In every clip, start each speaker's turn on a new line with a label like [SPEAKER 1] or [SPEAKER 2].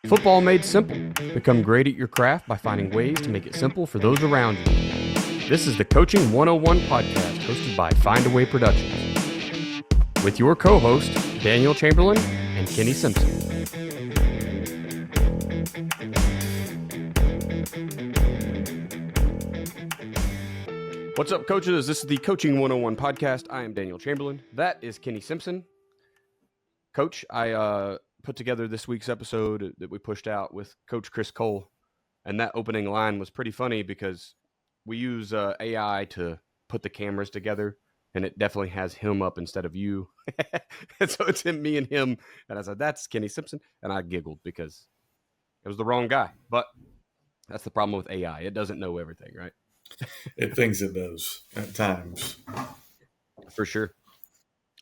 [SPEAKER 1] Football made simple. Become great at your craft by finding ways to make it simple for those around you. This is the Coaching 101 podcast hosted by Find a Way Productions with your co-host, Daniel Chamberlain and Kenny Simpson. What's up, coaches? This is the Coaching 101 podcast. I am Daniel Chamberlain. That is Kenny Simpson. Coach, I put together this week's episode that we pushed out with Coach Chris Cole, and that opening line was pretty funny because we use AI to put the cameras together, and it definitely has him up instead of you. And so it's me and him, and I said, that's Kenny Simpson, and I giggled because it was the wrong guy. But that's the problem with AI. It doesn't know everything, right?
[SPEAKER 2] It thinks it does at times.
[SPEAKER 1] For sure.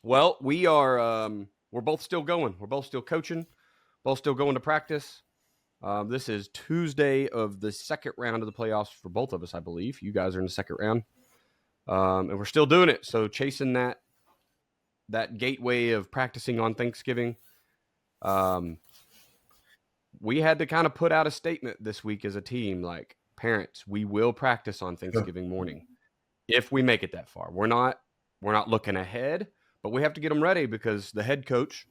[SPEAKER 1] Well, we are we're both still going. We're both still coaching, both still going to practice. This is Tuesday of the second round of the playoffs for both of us, I believe. You guys are in the second round. And we're still doing it. So chasing that gateway of practicing on Thanksgiving. We had to kind of put out a statement this week as a team, like, parents, we will practice on Thanksgiving morning if we make it that far. We're not looking ahead, but we have to get them ready because the head coach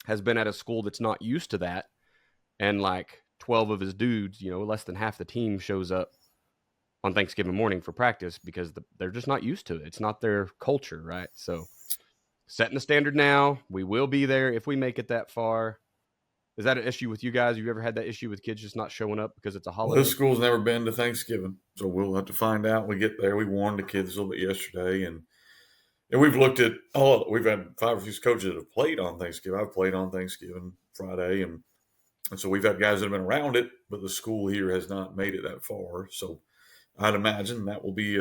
[SPEAKER 1] has been at a school that's not used to that. And like 12 of his dudes, less than half the team shows up on Thanksgiving morning for practice because they're just not used to it. It's not their culture, right? So setting the standard now. We will be there if we make it that far. Is that an issue with you guys? You ever had that issue with kids just not showing up because it's a holiday?
[SPEAKER 2] Well, this school's never been to Thanksgiving, so we'll have to find out when we get there. We warned the kids a little bit yesterday, and we've looked at we've had 5 or 6 coaches that have played on Thanksgiving. I've played on Thanksgiving Friday, and so we've had guys that have been around it, but the school here has not made it that far. So I'd imagine that will be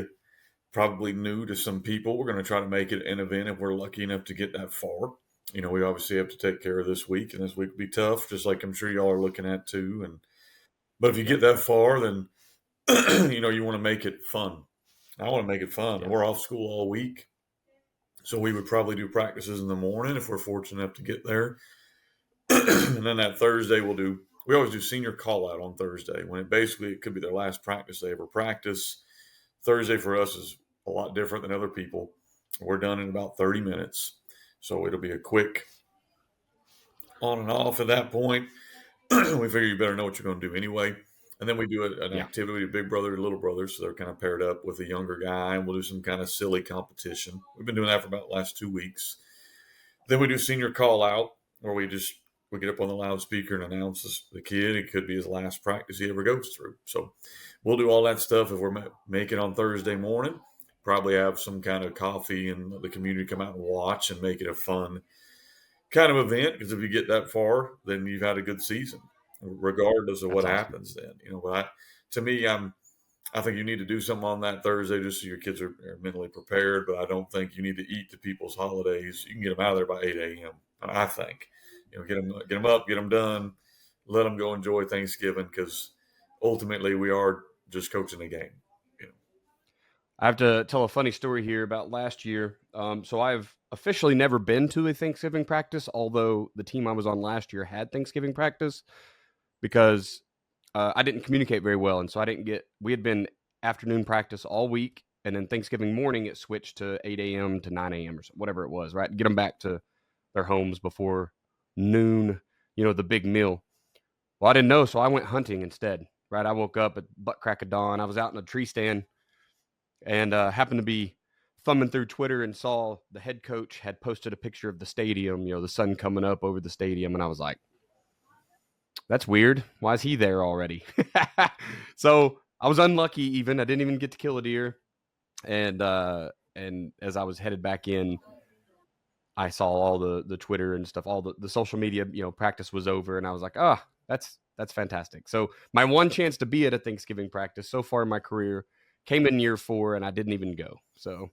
[SPEAKER 2] probably new to some people. We're going to try to make it an event if we're lucky enough to get that far. We obviously have to take care of this week, and this week will be tough, just like I'm sure y'all are looking at too. But if you get that far, then you want to make it fun. I want to make it fun. Yeah. We're off school all week, so we would probably do practices in the morning if we're fortunate enough to get there. And then that Thursday we always do senior call out on Thursday when it could be their last practice they ever practice. Thursday for us is a lot different than other people. We're done in about 30 minutes. So it'll be a quick on and off at that point. We figure you better know what you're going to do anyway. And then we do an activity, big brother and little brother. So they're kind of paired up with a younger guy, and we'll do some kind of silly competition. We've been doing that for about the last 2 weeks. Then we do senior call out where we get up on the loudspeaker and announce the kid. It could be his last practice he ever goes through. So we'll do all that stuff if we're making on Thursday morning. Probably have some kind of coffee and let the community come out and watch and make it a fun kind of event. Because if you get that far, then you've had a good season, regardless of what happens then. But to me, I think you need to do something on that Thursday just so your kids are mentally prepared. But I don't think you need to eat to people's holidays. You can get them out of there by 8 a.m. I think, get them up, get them done, let them go enjoy Thanksgiving, because ultimately we are just coaching a game.
[SPEAKER 1] I have to tell a funny story here about last year. So I've officially never been to a Thanksgiving practice, although the team I was on last year had Thanksgiving practice, because I didn't communicate very well. And so we had been afternoon practice all week. And then Thanksgiving morning, it switched to 8 a.m. to 9 a.m. or whatever it was, right? Get them back to their homes before noon, the big meal. Well, I didn't know. So I went hunting instead, right? I woke up at butt crack of dawn. I was out in a tree stand. And happened to be thumbing through Twitter and saw the head coach had posted a picture of the stadium, the sun coming up over the stadium. And I was like, that's weird. Why is he there already? So I was unlucky even. I didn't even get to kill a deer. And as I was headed back in, I saw all the Twitter and stuff, all the social media, practice was over. And I was like, that's fantastic. So my one chance to be at a Thanksgiving practice so far in my career came in year 4, and I didn't even go. So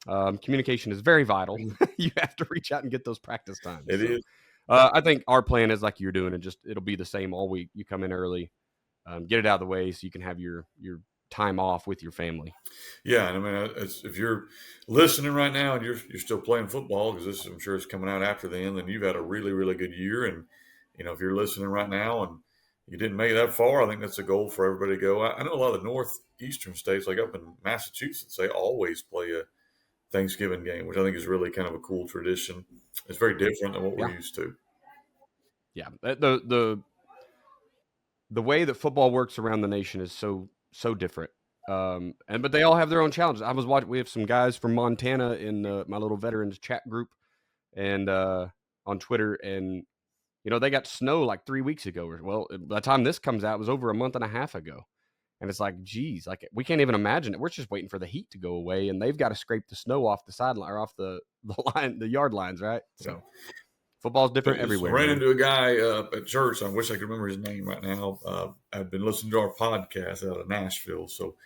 [SPEAKER 1] communication is very vital. You have to reach out and get those practice times.
[SPEAKER 2] It is.
[SPEAKER 1] I think our plan is like you're doing, and it'll be the same all week. You come in early, get it out of the way so you can have your time off with your family.
[SPEAKER 2] Yeah, and I mean, if you're listening right now and you're still playing football, because this I'm sure is coming out after the end, then you've had a really really good year. And if you're listening right now and you didn't make it that far, I think that's a goal for everybody to go. I know a lot of the northeastern states, like up in Massachusetts, they always play a Thanksgiving game, which I think is really kind of a cool tradition. It's very different than what we're
[SPEAKER 1] Yeah,
[SPEAKER 2] used to.
[SPEAKER 1] yeah. The way that football works around the nation is so different. But they all have their own challenges. I was watching. We have some guys from Montana in my little veterans chat group, and on Twitter, and they got snow like 3 weeks ago. Well, by the time this comes out, it was over a month and a half ago. And it's like, geez, like we can't even imagine it. We're just waiting for the heat to go away, and they've got to scrape the snow off the sideline or off the line, the yard lines, right?
[SPEAKER 2] Yeah.
[SPEAKER 1] So football's
[SPEAKER 2] I
[SPEAKER 1] different everywhere.
[SPEAKER 2] ran
[SPEAKER 1] Man.
[SPEAKER 2] into a guy at church. I wish I could remember his name right now. I've been listening to our podcast out of Nashville. So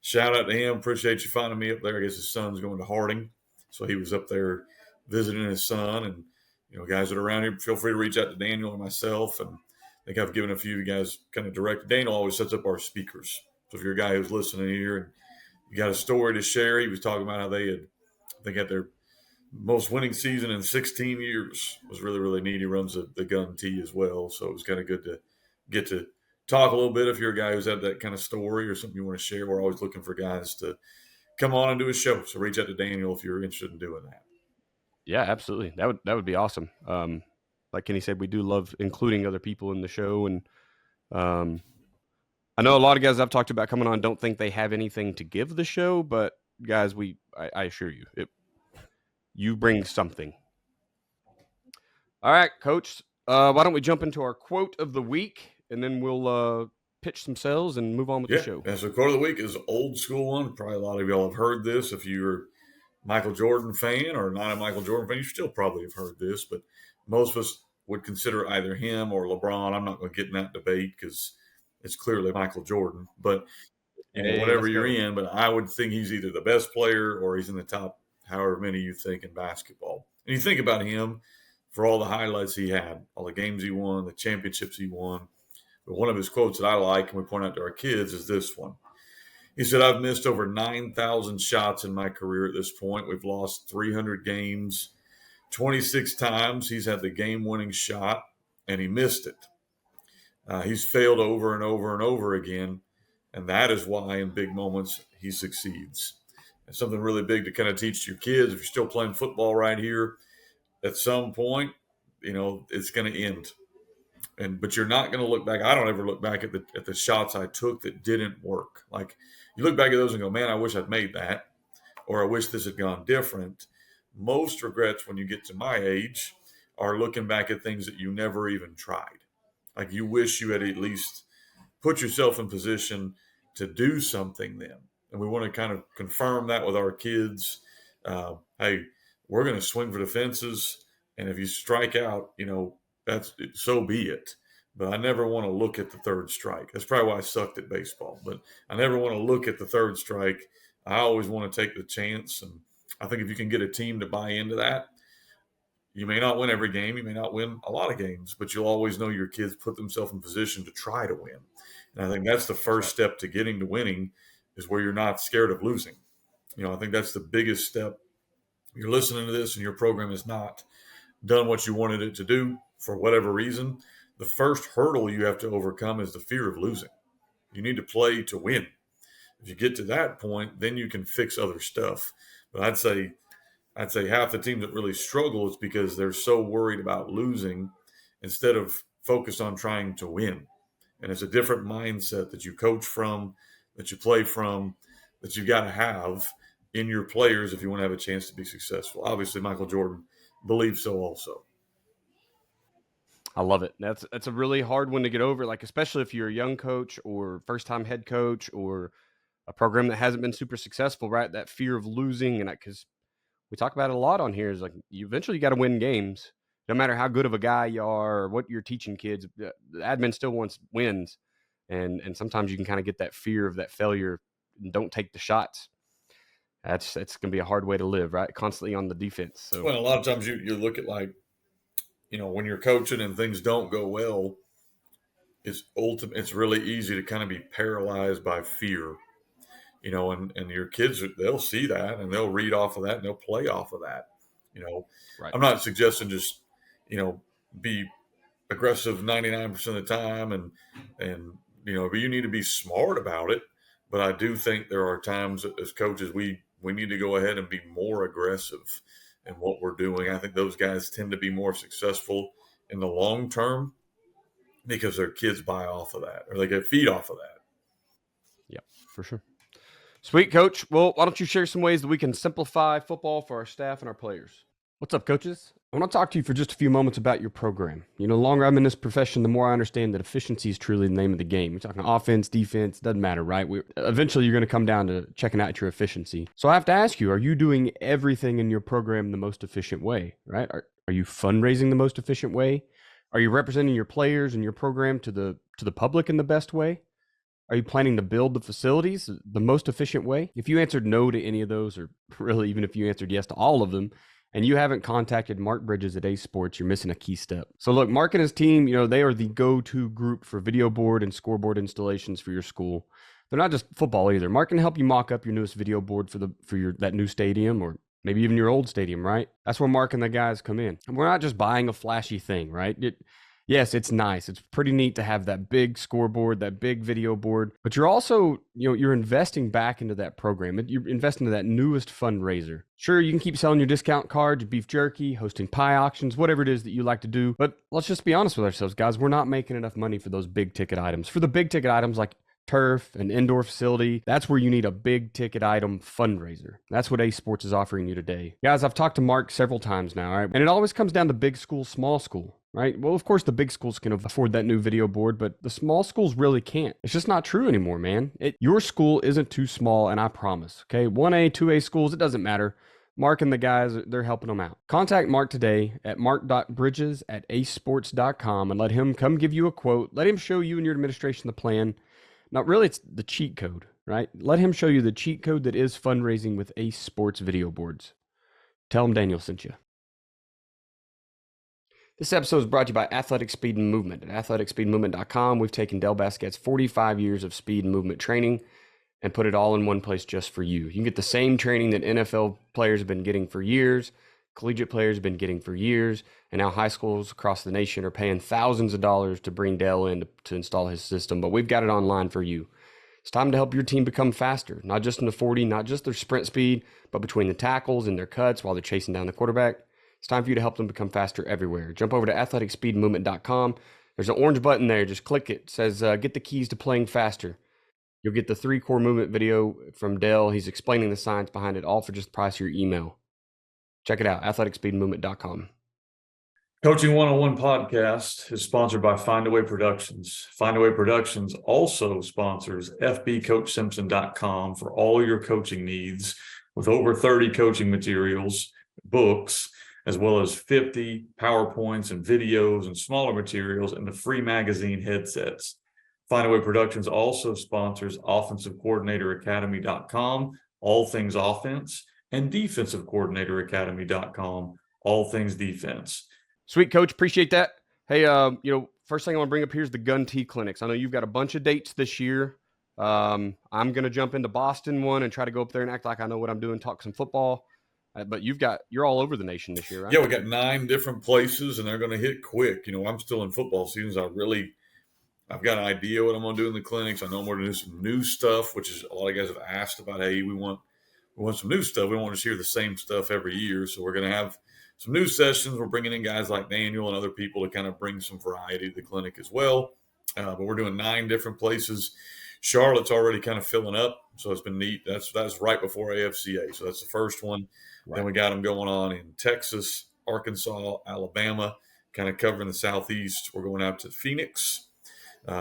[SPEAKER 2] shout out to him. Appreciate you finding me up there. I guess his son's going to Harding. So he was up there visiting his son. And, guys that are around here, feel free to reach out to Daniel or myself. And I think I've given a few of you guys kind of direct. Daniel always sets up our speakers. So if you're a guy who's listening here and you got a story to share, he was talking about how they got their most winning season in 16 years. It was really, really neat. He runs the gun tee as well. So it was kind of good to get to talk a little bit. If you're a guy who's had that kind of story or something you want to share, we're always looking for guys to come on and do a show. So reach out to Daniel if you're interested in doing that.
[SPEAKER 1] Yeah, absolutely. That would be awesome. Like Kenny said, we do love including other people in the show, and I know a lot of guys I've talked about coming on don't think they have anything to give the show, but guys, I assure you, you bring something. All right, Coach. Why don't we jump into our quote of the week, and then we'll pitch some sales and move on with the show.
[SPEAKER 2] Yeah. So quote of the week is an old school one. Probably a lot of y'all have heard this. If you're a Michael Jordan fan or not a Michael Jordan fan, you still probably have heard this. But most of us would consider either him or LeBron. I'm not going to get in that debate because it's clearly Michael Jordan. But
[SPEAKER 1] Hey,
[SPEAKER 2] whatever
[SPEAKER 1] let's
[SPEAKER 2] you're
[SPEAKER 1] go.
[SPEAKER 2] in, but I would think he's either the best player or he's in the top however many you think in basketball. And you think about him for all the highlights he had, all the games he won, the championships he won. But one of his quotes that I like and we point out to our kids is this one. He said, I've missed over 9,000 shots in my career at this point. We've lost 300 games. 26 times he's had the game-winning shot, and he missed it. He's failed over and over and over again, and that is why in big moments he succeeds. It's something really big to kind of teach your kids. If you're still playing football right here, at some point, it's going to end. But you're not going to look back. I don't ever look back at the shots I took that didn't work. Like you look back at those and go, man, I wish I'd made that, or I wish this had gone different. Most regrets when you get to my age are looking back at things that you never even tried. Like you wish you had at least put yourself in position to do something then. And we want to kind of confirm that with our kids. Hey, we're going to swing for the fences. And if you strike out, that's so be it. But I never want to look at the third strike. That's probably why I sucked at baseball. But I never want to look at the third strike. I always want to take the chance. And I think if you can get a team to buy into that, you may not win every game. You may not win a lot of games, but you'll always know your kids put themselves in position to try to win. And I think that's the first step to getting to winning is where you're not scared of losing. I think that's the biggest step. You're listening to this and your program has not done what you wanted it to do for whatever reason. The first hurdle you have to overcome is the fear of losing. You need to play to win. If you get to that point, then you can fix other stuff. But I'd say half the teams that really struggle is because they're so worried about losing instead of focused on trying to win. And it's a different mindset that you coach from, that you play from, that you've got to have in your players if you want to have a chance to be successful. Obviously, Michael Jordan believes so also.
[SPEAKER 1] I love it. That's a really hard one to get over, like especially if you're a young coach or first-time head coach or a program that hasn't been super successful, right? That fear of losing, and because we talk about it a lot on here, is like you eventually got to win games, no matter how good of a guy you are or what you're teaching kids. The admin still wants wins, and sometimes you can kind of get that fear of that failure and don't take the shots. That's going to be a hard way to live, right? Constantly on the defense. So
[SPEAKER 2] Well, a lot of times you look at when you're coaching and things don't go well, it's really easy to kind of be paralyzed by fear. and your kids, they'll see that and they'll read off of that and they'll play off of that. You know,
[SPEAKER 1] Right.
[SPEAKER 2] I'm not suggesting just, be aggressive 99% of the time and but you need to be smart about it. But I do think there are times that as coaches we need to go ahead and be more aggressive in what we're doing. I think those guys tend to be more successful in the long term because their kids buy off of that or they get feed off of that.
[SPEAKER 1] Yep, for sure. Sweet, Coach. Well, why don't you share some ways that we can simplify football for our staff and our players? What's up, coaches? I want to talk to you for just a few moments about your program. The longer I'm in this profession, the more I understand that efficiency is truly the name of the game. You're talking offense, defense, doesn't matter, right? Eventually, you're going to come down to checking out your efficiency. So I have to ask you, are you doing everything in your program the most efficient way, right? Are you fundraising the most efficient way? Are you representing your players and your program to the public in the best way? Are you planning to build the facilities the most efficient way? If you answered no to any of those, or really even if you answered yes to all of them, and you haven't contacted Mark Bridges at Ace Sports, you're missing a key step. So look, Mark and his team, they are the go-to group for video board and scoreboard installations for your school. They're not just football either. Mark can help you mock up your newest video board for your that new stadium or maybe even your old stadium, right? That's where Mark and the guys come in. And we're not just buying a flashy thing, right? Yes, it's nice. It's pretty neat to have that big scoreboard, that big video board, but you're also, you're investing back into that program. You're investing into that newest fundraiser. Sure, you can keep selling your discount cards, your beef jerky, hosting pie auctions, whatever it is that you like to do. But let's just be honest with ourselves, guys. We're not making enough money for those big ticket items. For the big ticket items like turf, an indoor facility, that's where you need a big ticket item fundraiser. That's what Ace Sports is offering you today. Guys, I've talked to Mark several times now, right? And it always comes down to big school, small school. Right? Well, of course, the big schools can afford that new video board, but the small schools really can't. It's just not true anymore, man. Your school isn't too small, and I promise. Okay, 1A, 2A schools, it doesn't matter. Mark and the guys, they're helping them out. Contact Mark today at mark.bridges@acesports.com and let him come give you a quote. Let him show you and your administration the plan. Not really, it's the cheat code, right? Let him show you the cheat code that is fundraising with Ace Sports video boards. Tell him Daniel sent you. This episode is brought to you by Athletic Speed and Movement. At athleticspeedmovement.com, we've taken Del Basquet's 45 years of speed and movement training and put it all in one place just for you. You can get the same training that NFL players have been getting for years, collegiate players have been getting for years, and now high schools across the nation are paying thousands of dollars to bring Del in to install his system, but we've got it online for you. It's time to help your team become faster, not just in the 40, not just their sprint speed, but between the tackles and their cuts while they're chasing down the quarterback. It's time for you to help them become faster everywhere. Jump over to athleticspeedmovement.com. There's an orange button there. Just click it. It says, get the keys to playing faster. You'll get the 3 core movement video from Dell. He's explaining the science behind it all for just the price of your email. Check it out, athleticspeedmovement.com.
[SPEAKER 2] Coaching 101 podcast is sponsored by Findaway Productions. Findaway Productions also sponsors fbcoachsimpson.com for all your coaching needs with over 30 coaching materials, books, as well as 50 PowerPoints and videos and smaller materials and the free magazine headsets. Findaway Productions also sponsors offensivecoordinatoracademy.com, all things offense, and defensivecoordinatoracademy.com, all things defense.
[SPEAKER 1] Sweet, Coach. Appreciate that. Hey, first thing I want to bring up here is the Gun T clinics. I know you've got a bunch of dates this year. I'm going to jump into Boston one and try to go up there and act like I know what I'm doing, talk some football. But you're all over the nation this year, right?
[SPEAKER 2] Yeah, we got 9 different places, and they're going to hit quick. I'm still in football seasons. I've got an idea what I'm going to do in the clinics. I know I'm going to do some new stuff, which is a lot of guys have asked about. Hey, we want some new stuff. We don't want to hear the same stuff every year, so we're going to have some new sessions. We're bringing in guys like Daniel and other people to kind of bring some variety to the clinic as well. But we're doing 9 different places. Charlotte's already kind of filling up, so it's been neat. That's right before AFCA, so that's the first one. Right. Then we got them going on in Texas, Arkansas, Alabama, kind of covering the Southeast. We're going out to Phoenix,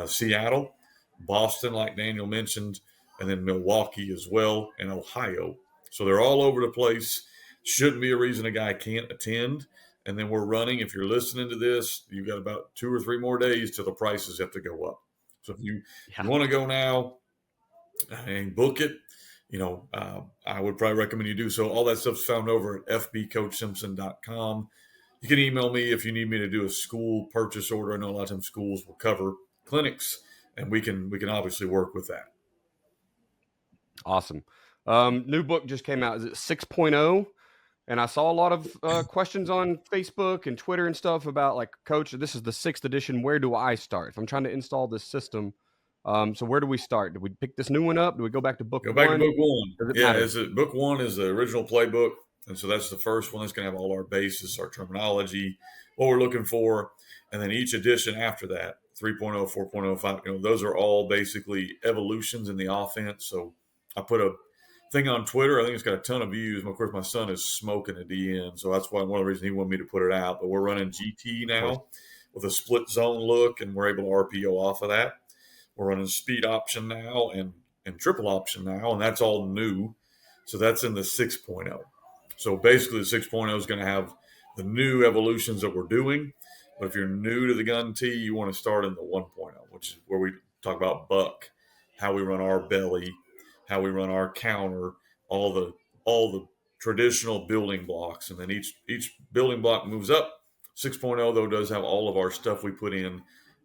[SPEAKER 2] Seattle, Boston, like Daniel mentioned, and then Milwaukee as well, and Ohio. So they're all over the place. Shouldn't be a reason a guy can't attend. And then we're running, if you're listening to this, you've got about 2 or 3 more days till the prices have to go up. So if you want to go now and book it, I would probably recommend you do so. All that stuff's found over at fbcoachsimpson.com. You can email me if you need me to do a school purchase order. I know a lot of times schools will cover clinics, and we can obviously work with that.
[SPEAKER 1] Awesome. New book just came out. Is it 6.0? And I saw a lot of questions on Facebook and Twitter and stuff about like, Coach, this is the 6th edition. Where do I start? If I'm trying to install this system, so where do we start? Do we pick this new one up? Do we go back to book
[SPEAKER 2] Go back to
[SPEAKER 1] one?
[SPEAKER 2] book one.
[SPEAKER 1] Does it
[SPEAKER 2] Yeah,
[SPEAKER 1] matter?
[SPEAKER 2] book one is the original playbook. And so that's the first one that's going to have all our basis, our terminology, what we're looking for. And then each edition after that, 3.0, 4.0, 5, those are all basically evolutions in the offense. So I put a thing on Twitter. I think it's got a ton of views. And of course, my son is smoking a DN. So that's why one of the reasons he wanted me to put it out. But we're running GT
[SPEAKER 1] Of course.
[SPEAKER 2] now with a split zone look, and we're able to RPO off of that. We're running speed option now and triple option now, and that's all new. So that's in the 6.0. So basically, the 6.0 is going to have the new evolutions that we're doing. But if you're new to the gun tee, you want to start in the 1.0, which is where we talk about buck, how we run our belly, how we run our counter, all the traditional building blocks, and then each building block moves up. 6.0 though does have all of our stuff we put in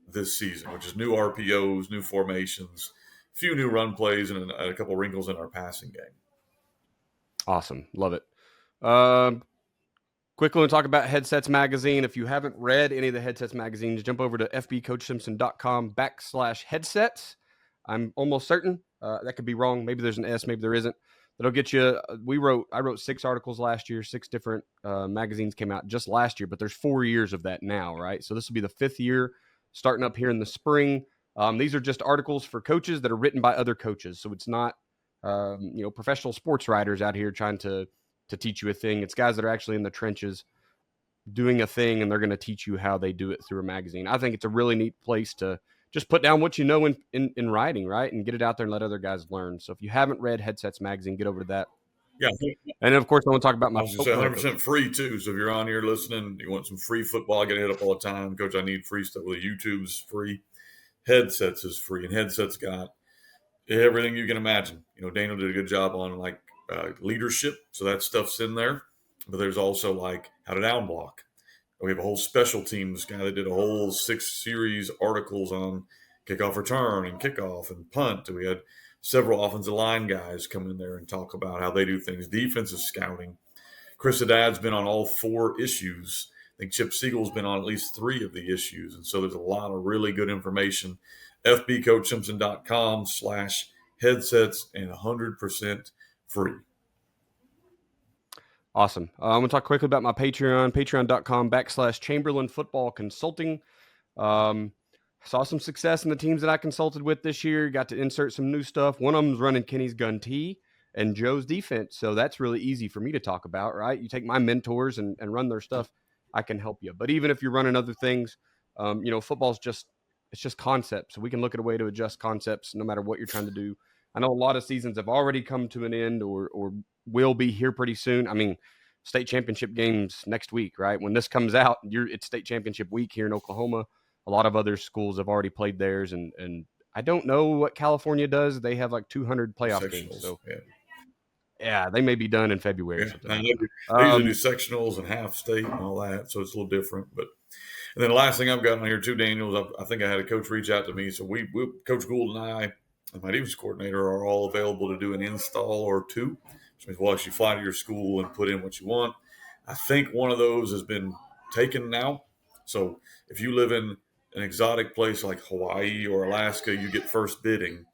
[SPEAKER 2] this season, which is new RPOs, new formations, a few new run plays, and a couple wrinkles in our passing game.
[SPEAKER 1] Awesome. Love it. Quickly, we'll talk about Headsets Magazine. If you haven't read any of the Headsets magazines, jump over to fbcoachsimpson.com/headsets. I'm almost certain, that could be wrong. Maybe there's an S, maybe there isn't. That'll get you. I wrote 6 articles last year. 6 different magazines came out just last year, but there's 4 years of that now, right? So this will be the 5th year, starting up here in the spring. These are just articles for coaches that are written by other coaches. So it's not, professional sports writers out here trying to teach you a thing. It's guys that are actually in the trenches doing a thing, and they're going to teach you how they do it through a magazine. I think it's a really neat place to just put down what you know in writing, right? And get it out there and let other guys learn. So if you haven't read Headsets Magazine, get over to that.
[SPEAKER 2] Yeah.
[SPEAKER 1] And then, of course, I want to talk about
[SPEAKER 2] I
[SPEAKER 1] my.
[SPEAKER 2] was going to say
[SPEAKER 1] Go ahead,
[SPEAKER 2] 100%
[SPEAKER 1] Coach.
[SPEAKER 2] free too. So if you're on here listening, you want some free football, I get hit up all the time. Coach, I need free stuff. Well, YouTube's free. Headsets is free. And Headsets got everything you can imagine. Daniel did a good job on leadership. So that stuff's in there. But there's also like how to down block. We have a whole special teams guy that did a whole 6-series articles on kickoff return and kickoff and punt. We had several offensive line guys come in there and talk about how they do things. Defensive scouting. Chris Haddad's been on all 4 issues. I think Chip Siegel's been on at least 3 of the issues. And so there's a lot of really good information. fbcoachsimpson.com/headsets and 100% free.
[SPEAKER 1] Awesome. I'm going to talk quickly about my Patreon, patreon.com/Chamberlain Football Consulting. Saw some success in the teams that I consulted with this year. Got to insert some new stuff. One of them is running Kenny's gun tee and Joe's defense. So that's really easy for me to talk about, right? You take my mentors and run their stuff, I can help you. But even if you're running other things, football's it's just concepts. So we can look at a way to adjust concepts no matter what you're trying to do. I know a lot of seasons have already come to an end or will be here pretty soon. I mean, state championship games next week, right? When this comes out, it's state championship week here in Oklahoma. A lot of other schools have already played theirs, and I don't know what California does. They have like 200 playoff games, so yeah, they may be done in February or something.
[SPEAKER 2] They usually do sectionals and half state and all that, so it's a little different. And then the last thing I've got on here too, Daniel, is I think I had a coach reach out to me. So we Coach Gould and I, and my defense coordinator, are all available to do an install or 2, which means we'll actually fly to your school and put in what you want. I think one of those has been taken now. So if you live in an exotic place like Hawaii or Alaska, you get first bidding.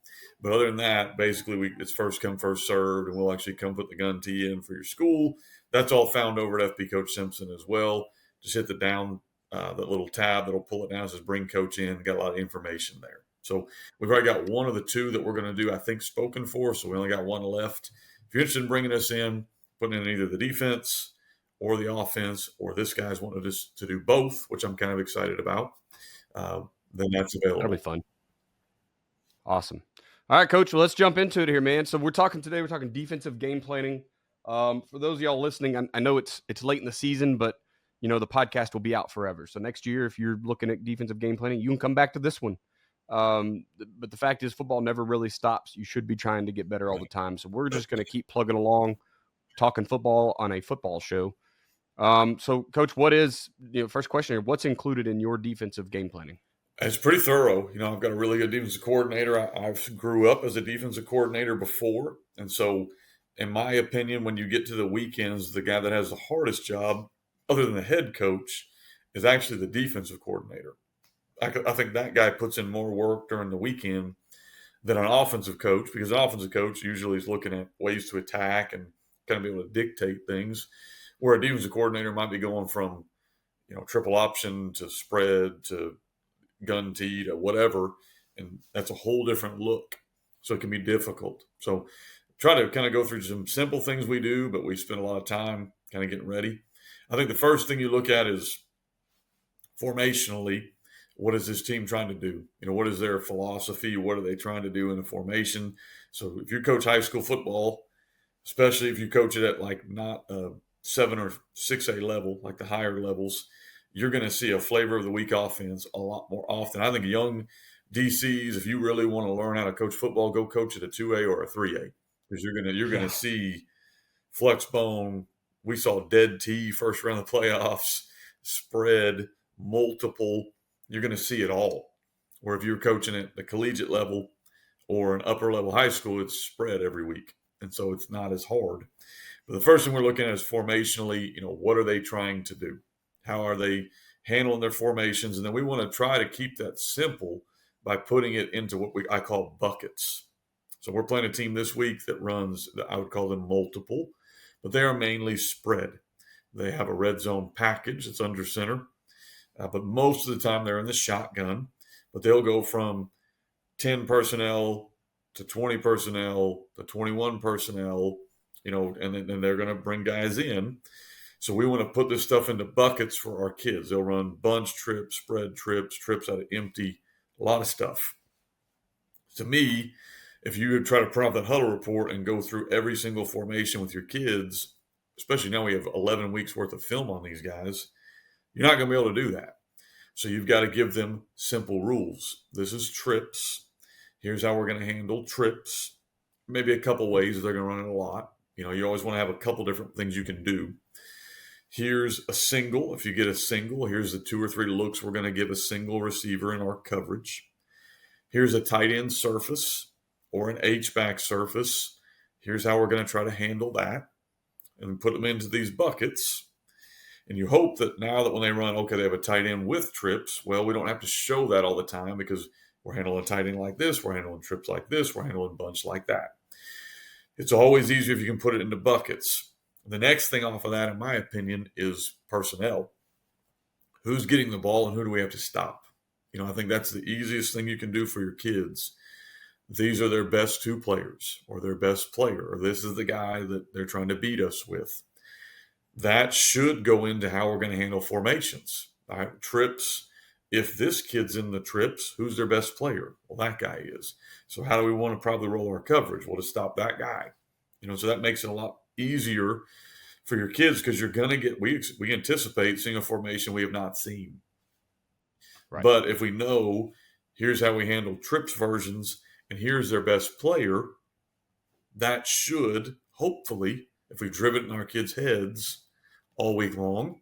[SPEAKER 2] But other than that, basically, it's first come, first served, and we'll actually come put the gun tee in for your school. That's all found over at FB Coach Simpson as well. Just hit that little tab that'll pull it down. It says bring coach in. Got a lot of information there. So we've already got one of the 2 that we're going to do, I think, spoken for. So we only got 1 left. If you're interested in bringing us in, putting in either the defense or the offense, or this guy's wanted us to do both, which I'm kind of excited about, then that's available.
[SPEAKER 1] That'll be fun. Awesome. All right, Coach, well, let's jump into it here, man. So we're talking defensive game planning. For those of y'all listening, I know it's late in the season, but the podcast will be out forever. So next year, if you're looking at defensive game planning, you can come back to this one. But the fact is, football never really stops. You should be trying to get better all the time. So we're just going to keep plugging along, talking football on a football show. So, Coach, what is first question here? What's included in your defensive game planning?
[SPEAKER 2] It's pretty thorough. I've got a really good defensive coordinator. I've grew up as a defensive coordinator before. And so, in my opinion, when you get to the weekends, the guy that has the hardest job, other than the head coach, is actually the defensive coordinator. I think that guy puts in more work during the weekend than an offensive coach, because an offensive coach usually is looking at ways to attack and kind of be able to dictate things, where a defensive coordinator might be going from triple option to spread to gun tee to whatever, and that's a whole different look. So it can be difficult. So try to kind of go through some simple things we do, but we spend a lot of time kind of getting ready. I think the first thing you look at is formationally, what is this team trying to do? What is their philosophy? What are they trying to do in a formation? So if you coach high school football, especially if you coach it at like not a 7 or 6A level, like the higher levels, you're going to see a flavor of the week offense a lot more often. I think young DCs, if you really want to learn how to coach football, go coach at a 2A or a 3A, because you're gonna
[SPEAKER 1] Yeah.
[SPEAKER 2] see flex bone. We saw dead T first round of the playoffs, spread, multiple. You're going to see it all. Where if you're coaching at the collegiate level or an upper level high school, it's spread every week. And so it's not as hard. But the first thing we're looking at is formationally, what are they trying to do? How are they handling their formations? And then we want to try to keep that simple by putting it into what I call buckets. So we're playing a team this week that runs, I would call them multiple, but they are mainly spread. They have a red zone package that's under center, but most of the time they're in the shotgun. But they'll go from 10 personnel to 20 personnel to 21 personnel, and then they're going to bring guys in. So we want to put this stuff into buckets for our kids. They'll run bunch trips, spread trips, trips out of empty, a lot of stuff. To me, if you try to print out that huddle report and go through every single formation with your kids, especially now we have 11 weeks worth of film on these guys, you're not going to be able to do that. So you've got to give them simple rules. This is trips. Here's how we're going to handle trips. Maybe a couple ways if they're going to run it a lot. You always want to have a couple different things you can do. Here's a single. If you get a single, here's the 2 or 3 looks we're going to give a single receiver in our coverage. Here's a tight end surface or an H-back surface. Here's how we're going to try to handle that and put them into these buckets. And you hope that now that when they run, okay, they have a tight end with trips, well, we don't have to show that all the time because we're handling tight end like this, we're handling trips like this, we're handling bunch like that. It's always easier if you can put it into buckets. The next thing off of that, in my opinion, is personnel. Who's getting the ball and who do we have to stop? I think that's the easiest thing you can do for your kids. These are their best 2 players or their best player, or this is the guy that they're trying to beat us with. That should go into how we're going to handle formations. All right, trips. If this kid's in the trips, who's their best player? Well, that guy is. So how do we want to probably roll our coverage? Well, to stop that guy. So that makes it a lot easier for your kids because you're going to get, we anticipate seeing a formation we have not seen.
[SPEAKER 1] Right.
[SPEAKER 2] But if we know, here's how we handle trips versions and here's their best player, that should hopefully, if we've driven it in our kids' heads all week long,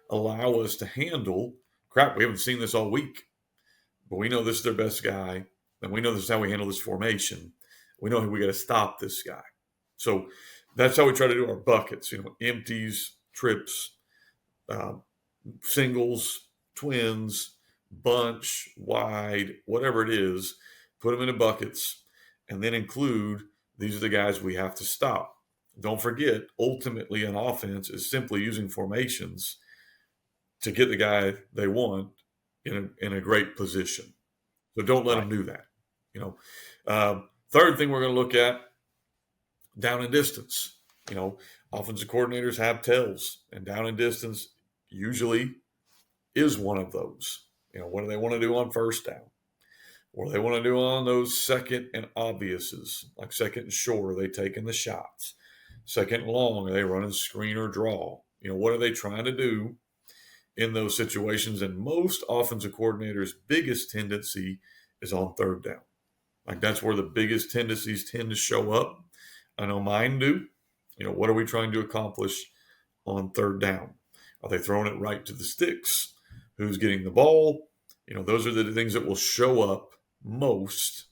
[SPEAKER 2] allow us to handle crap. We haven't seen this all week, but we know this is their best guy, and we know this is how we handle this formation. We know we got to stop this guy. So that's how we try to do our buckets. Empties, trips, singles, twins, bunch, wide, whatever it is. Put them into buckets, and then include these are the guys we have to stop. Don't forget, ultimately, an offense is simply using formations to get the guy they want in a great position. So don't let them
[SPEAKER 1] Right.
[SPEAKER 2] do that. Third thing we're going to look at, down and distance. Offensive coordinators have tells, and down and distance usually is one of those. What do they want to do on first down? What do they want to do on those second and obviouses, like second and short? Are they taking the shots? Second and long, are they running screen or draw? What are they trying to do in those situations? And most offensive coordinators' biggest tendency is on third down. Like that's where the biggest tendencies tend to show up. I know mine do. What are we trying to accomplish on third down? Are they throwing it right to the sticks? Who's getting the ball? Those are the things that will show up most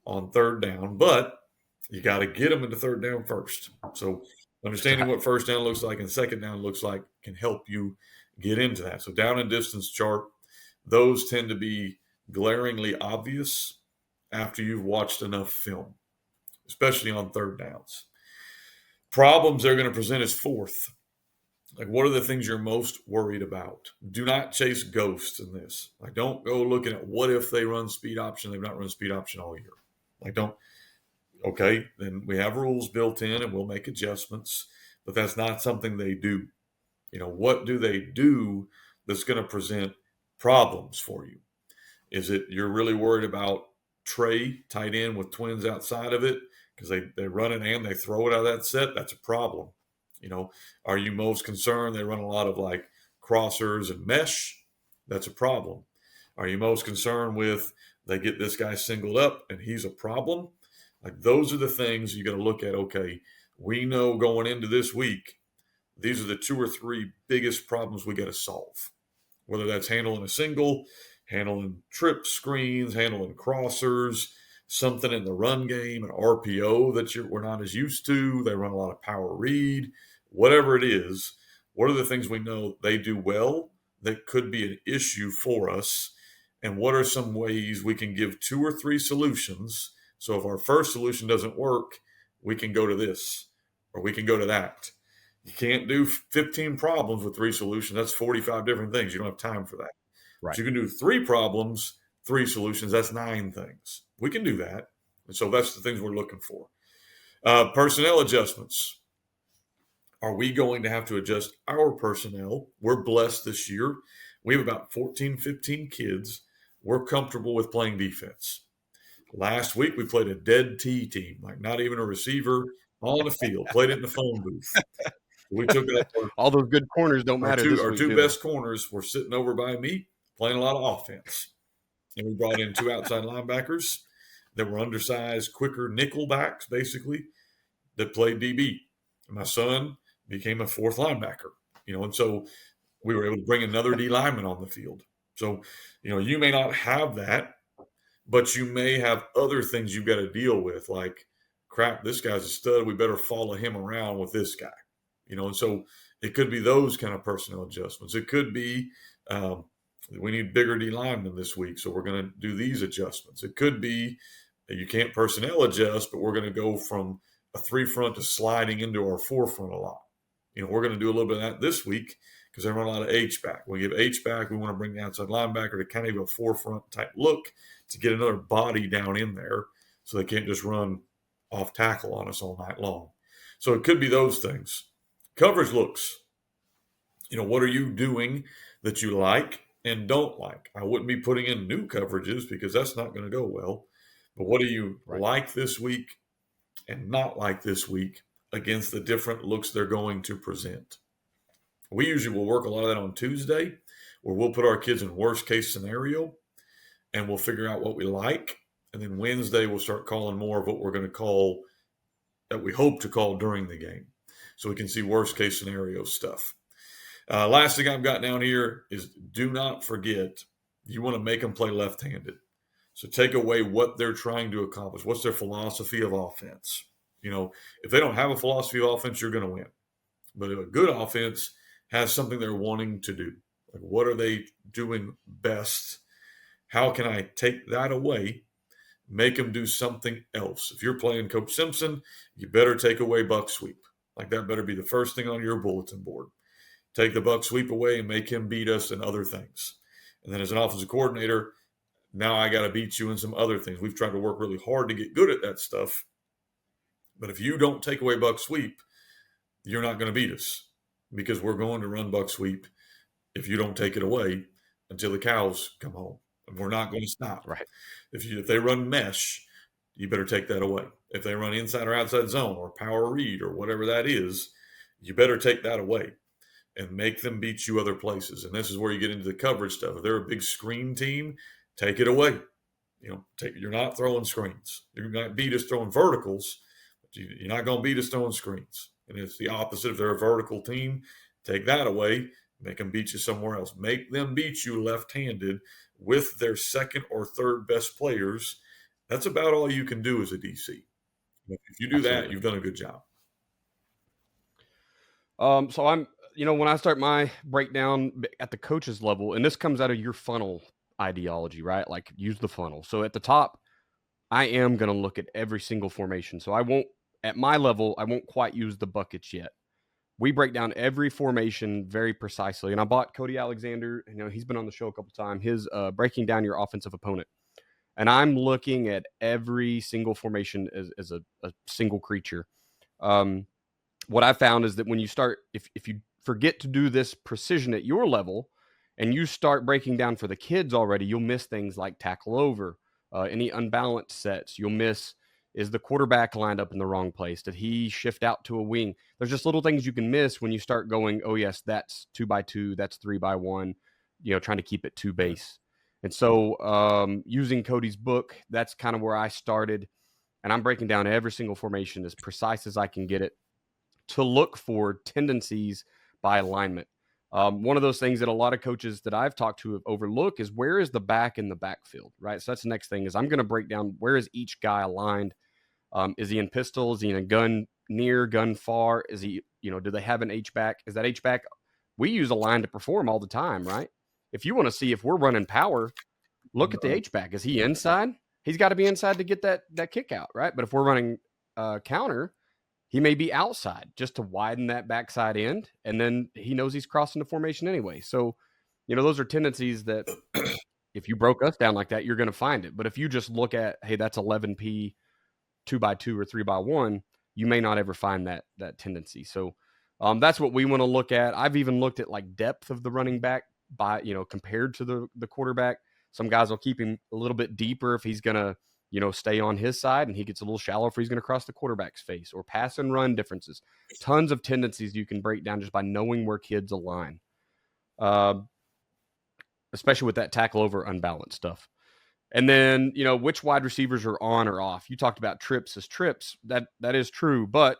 [SPEAKER 2] on third down, but you got to get them into third down first. So
[SPEAKER 1] That's
[SPEAKER 2] understanding
[SPEAKER 1] right.
[SPEAKER 2] what first down looks like and second down looks like can help you get into that. So down and distance chart, those tend to be glaringly obvious after you've watched enough film, especially on third downs. Problems they're going to present is fourth. Like, what are the things you're most worried about? Do not chase ghosts in this. Like, don't go looking at what if they run speed option. They've not run speed option all year. Like, don't. Okay, then we have rules built in, and we'll make adjustments. But that's not something they do. What do they do that's going to present problems for you? Is it you're really worried about Trey tight end with twins outside of it because they run it and they throw it out of that set? That's a problem. Are you most concerned they run a lot of like crossers and mesh? That's a problem. Are you most concerned with they get this guy singled up and he's a problem? Like, those are the things you got to look at. Okay, we know going into this week, these are the 2 or 3 biggest problems we got to solve. Whether that's handling a single, handling trip screens, handling crossers, something in the run game, an RPO that we're not as used to. They run a lot of power read, whatever it is. What are the things we know they do well that could be an issue for us? And what are some ways we can give 2 or 3 solutions? So if our first solution doesn't work, we can go to this or we can go to that. You can't do 15 problems with 3 solutions. That's 45 different things. You don't have time for that. But
[SPEAKER 1] Right.
[SPEAKER 2] you can do 3 problems, 3 solutions. That's 9 things. We can do that. And so that's the things we're looking for. Personnel adjustments. Are we going to have to adjust our personnel? We're blessed this year. We have about 14, 15 kids. We're comfortable with playing defense. Last week, we played a dead T team, like not even a receiver on the field, played it in the phone booth. We took it up.
[SPEAKER 1] All those good corners don't
[SPEAKER 2] Our
[SPEAKER 1] matter
[SPEAKER 2] two
[SPEAKER 1] this
[SPEAKER 2] our
[SPEAKER 1] week,
[SPEAKER 2] two
[SPEAKER 1] do they?
[SPEAKER 2] best corners were sitting over by me playing a lot of offense. And we brought in 2 outside linebackers that were undersized, quicker nickel backs, basically, that played DB. And my son became a 4th linebacker, and so we were able to bring another D lineman on the field. So, you may not have that, but you may have other things you've got to deal with, like, crap, this guy's a stud. We better follow him around with this guy, and so it could be those kind of personnel adjustments. It could be we need bigger D linemen this week, so we're going to do these adjustments. It could be that you can't personnel adjust, but we're going to go from a 3 front to sliding into our 4 front a lot. We're going to do a little bit of that this week because they run a lot of H-back. We give H-back. We want to bring the outside linebacker to kind of a 4 front type look to get another body down in there so they can't just run off tackle on us all night long. So it could be those things. Coverage looks. What are you doing that you like and don't like? I wouldn't be putting in new coverages because that's not going to go well. But what do you
[SPEAKER 1] Right.
[SPEAKER 2] like this week and not like this week against the different looks they're going to present? We usually will work a lot of that on Tuesday, where we'll put our kids in worst case scenario and we'll figure out what we like. And then Wednesday, we'll start calling more of what we're going to call, that we hope to call during the game. So we can see worst case scenario stuff. Last thing I've got down here is do not forget, you want to make them play left-handed. So take away what they're trying to accomplish. What's their philosophy of offense? If they don't have a philosophy of offense, you're going to win. But if a good offense has something they're wanting to do, like what are they doing best? How can I take that away, make them do something else? If you're playing Coach Simpson, you better take away buck sweep. Like, that better be the first thing on your bulletin board. Take the buck sweep away and make him beat us in other things. And then as an offensive coordinator, now I got to beat you in some other things. We've tried to work really hard to get good at that stuff. But if you don't take away buck sweep, you're not going to beat us, because we're going to run buck sweep if you don't take it away until the cows come home. And we're not going to stop.
[SPEAKER 1] Right.
[SPEAKER 2] If they run mesh, you better take that away. If they run inside or outside zone or power read or whatever that is, you better take that away and make them beat you other places. And this is where you get into the coverage stuff. If they're a big screen team, take it away. You're not throwing screens. You're going to beat us throwing verticals, but you're not going to beat us throwing screens. And it's the opposite. If they're a vertical team, take that away. Make them beat you somewhere else. Make them beat you left-handed with their second or third best players. That's about all you can do as a DC. If you do that,
[SPEAKER 1] Absolutely.
[SPEAKER 2] you've done a good job.
[SPEAKER 1] So when I start my breakdown at the coaches level, and this comes out of your funnel ideology, right? Like use the funnel. So at the top, I am going to look at every single formation. So at my level, I won't quite use the buckets yet. We break down every formation very precisely. And I bought Cody Alexander, he's been on the show a couple times, his breaking down your offensive opponent. And I'm looking at every single formation as a single creature. What I found is that when you start, if you forget to do this precision at your level and you start breaking down for the kids already, you'll miss things like tackle over, any unbalanced sets. You'll miss, is the quarterback lined up in the wrong place? Did he shift out to a wing? There's just little things you can miss when you start going, oh, yes, that's 2x2, that's 3x1, trying to keep it two base. And so using Cody's book, that's kind of where I started. And I'm breaking down every single formation as precise as I can get it to look for tendencies by alignment. One of those things that a lot of coaches that I've talked to have overlooked is where is the back in the backfield, right? So that's the next thing is I'm going to break down where is each guy aligned. Is he in pistol? Is he in a gun near, gun far? Is he, do they have an H-back? Is that H-back? We use a line to perform all the time, right? If you want to see if we're running power, look at the H-back. Is he inside? He's got to be inside to get that kick out, right? But if we're running counter, he may be outside just to widen that backside end, and then he knows he's crossing the formation anyway. So, those are tendencies that if you broke us down like that, you're going to find it. But if you just look at, hey, that's 11P, 2x2 or 3x1, you may not ever find that tendency. So that's what we want to look at. I've even looked at like depth of the running back by, compared to the quarterback. Some guys will keep him a little bit deeper if he's going to, stay on his side, and he gets a little shallow if he's going to cross the quarterback's face, or pass and run differences. Tons of tendencies you can break down just by knowing where kids align, especially with that tackle over unbalanced stuff. And then, which wide receivers are on or off. You talked about trips as trips. That is true, but